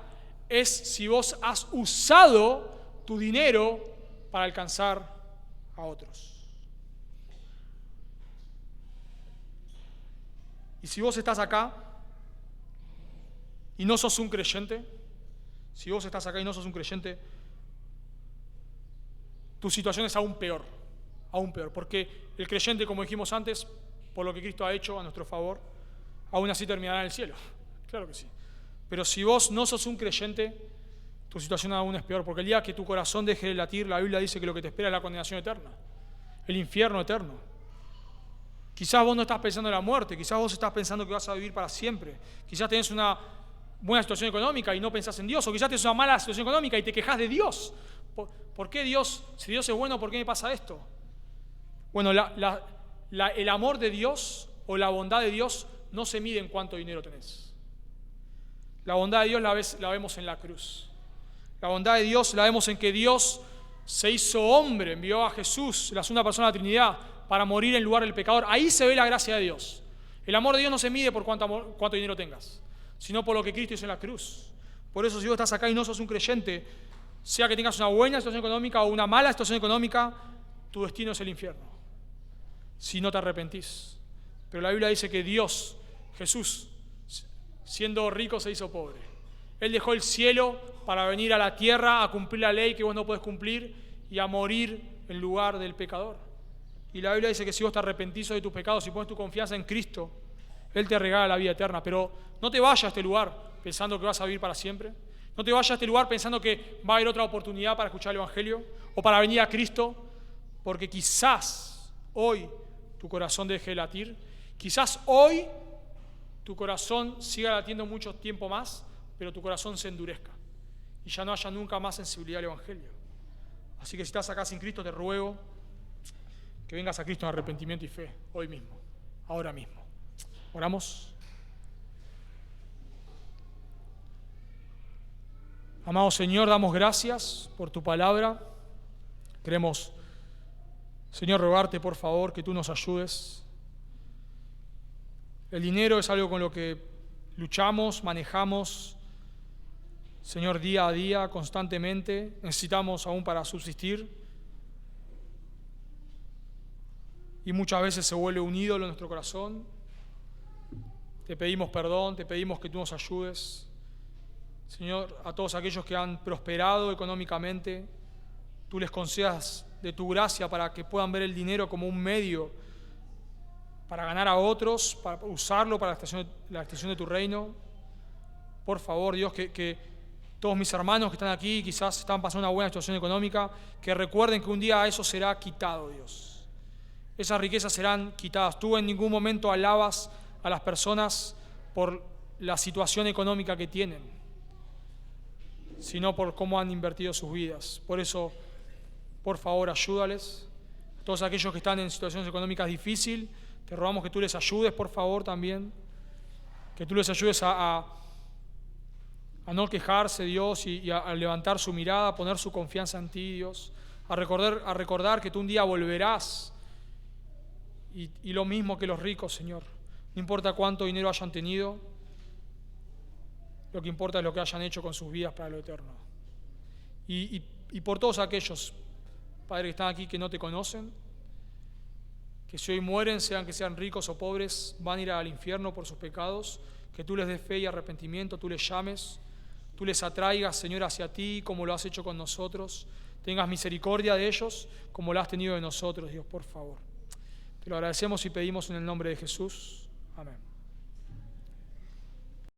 es si vos has usado tu dinero para alcanzar a otros. Y si vos estás acá y no sos un creyente, tu situación es aún peor, porque el creyente, como dijimos antes, por lo que Cristo ha hecho a nuestro favor, aún así terminará en el cielo. Claro que sí. Pero si vos no sos un creyente, tu situación aún es peor, porque el día que tu corazón deje de latir, la Biblia dice que lo que te espera es la condenación eterna, el infierno eterno. Quizás vos no estás pensando en la muerte, quizás vos estás pensando que vas a vivir para siempre, quizás tenés una buena situación económica y no pensás en Dios, o quizás tenés una mala situación económica y te quejás de Dios. ¿Por qué Dios, si Dios es bueno, por qué me pasa esto? Bueno, el amor de Dios o la bondad de Dios no se mide en cuánto dinero tenés. La bondad de Dios la vemos en la cruz. La bondad de Dios la vemos en que Dios se hizo hombre, envió a Jesús, la segunda persona de la Trinidad, para morir en lugar del pecador. Ahí se ve la gracia de Dios. El amor de Dios no se mide por cuánto dinero tengas, sino por lo que Cristo hizo en la cruz. Por eso si vos estás acá y no sos un creyente, sea que tengas una buena situación económica o una mala situación económica, tu destino es el infierno, si no te arrepentís. Pero la Biblia dice que Dios, Jesús, siendo rico se hizo pobre. Él dejó el cielo para venir a la tierra a cumplir la ley que vos no podés cumplir y a morir en lugar del pecador. Y la Biblia dice que si vos te arrepentís de tus pecados y pones tu confianza en Cristo, Él te regala la vida eterna. Pero no te vayas a este lugar pensando que vas a vivir para siempre. No te vayas a este lugar pensando que va a haber otra oportunidad para escuchar el Evangelio o para venir a Cristo, porque quizás hoy tu corazón deje de latir. Quizás hoy tu corazón siga latiendo mucho tiempo más, pero tu corazón se endurezca y ya no haya nunca más sensibilidad al Evangelio. Así que si estás acá sin Cristo, te ruego que vengas a Cristo en arrepentimiento y fe, hoy mismo, ahora mismo. Oramos. Amado Señor, damos gracias por tu palabra. Queremos, Señor, rogarte por favor que tú nos ayudes. El dinero es algo con lo que luchamos, manejamos, Señor, día a día, constantemente. Necesitamos aún para subsistir. Y muchas veces se vuelve un ídolo en nuestro corazón. Te pedimos perdón, te pedimos que tú nos ayudes. Señor, a todos aquellos que han prosperado económicamente, tú les concedas de tu gracia para que puedan ver el dinero como un medio para ganar a otros, para usarlo para la extensión de tu reino. Por favor, Dios, que todos mis hermanos que están aquí quizás están pasando una buena situación económica, que recuerden que un día eso será quitado, Dios. Esas riquezas serán quitadas. Tú en ningún momento alabas a las personas por la situación económica que tienen, sino por cómo han invertido sus vidas. Por eso, por favor, ayúdales. Todos aquellos que están en situaciones económicas difíciles, te rogamos que tú les ayudes, por favor, también. Que tú les ayudes a no quejarse, Dios, y a levantar su mirada, a poner su confianza en ti, Dios. A recordar que tú un día volverás. Y lo mismo que los ricos, Señor. No importa cuánto dinero hayan tenido, lo que importa es lo que hayan hecho con sus vidas para lo eterno. Y por todos aquellos, Padre, que están aquí que no te conocen, que si hoy mueren, sean que sean ricos o pobres, van a ir al infierno por sus pecados, que tú les des fe y arrepentimiento, tú les llames, tú les atraigas, Señor, hacia ti, como lo has hecho con nosotros. Tengas misericordia de ellos, como lo has tenido de nosotros, Dios, por favor. Te lo agradecemos y pedimos en el nombre de Jesús. Amén.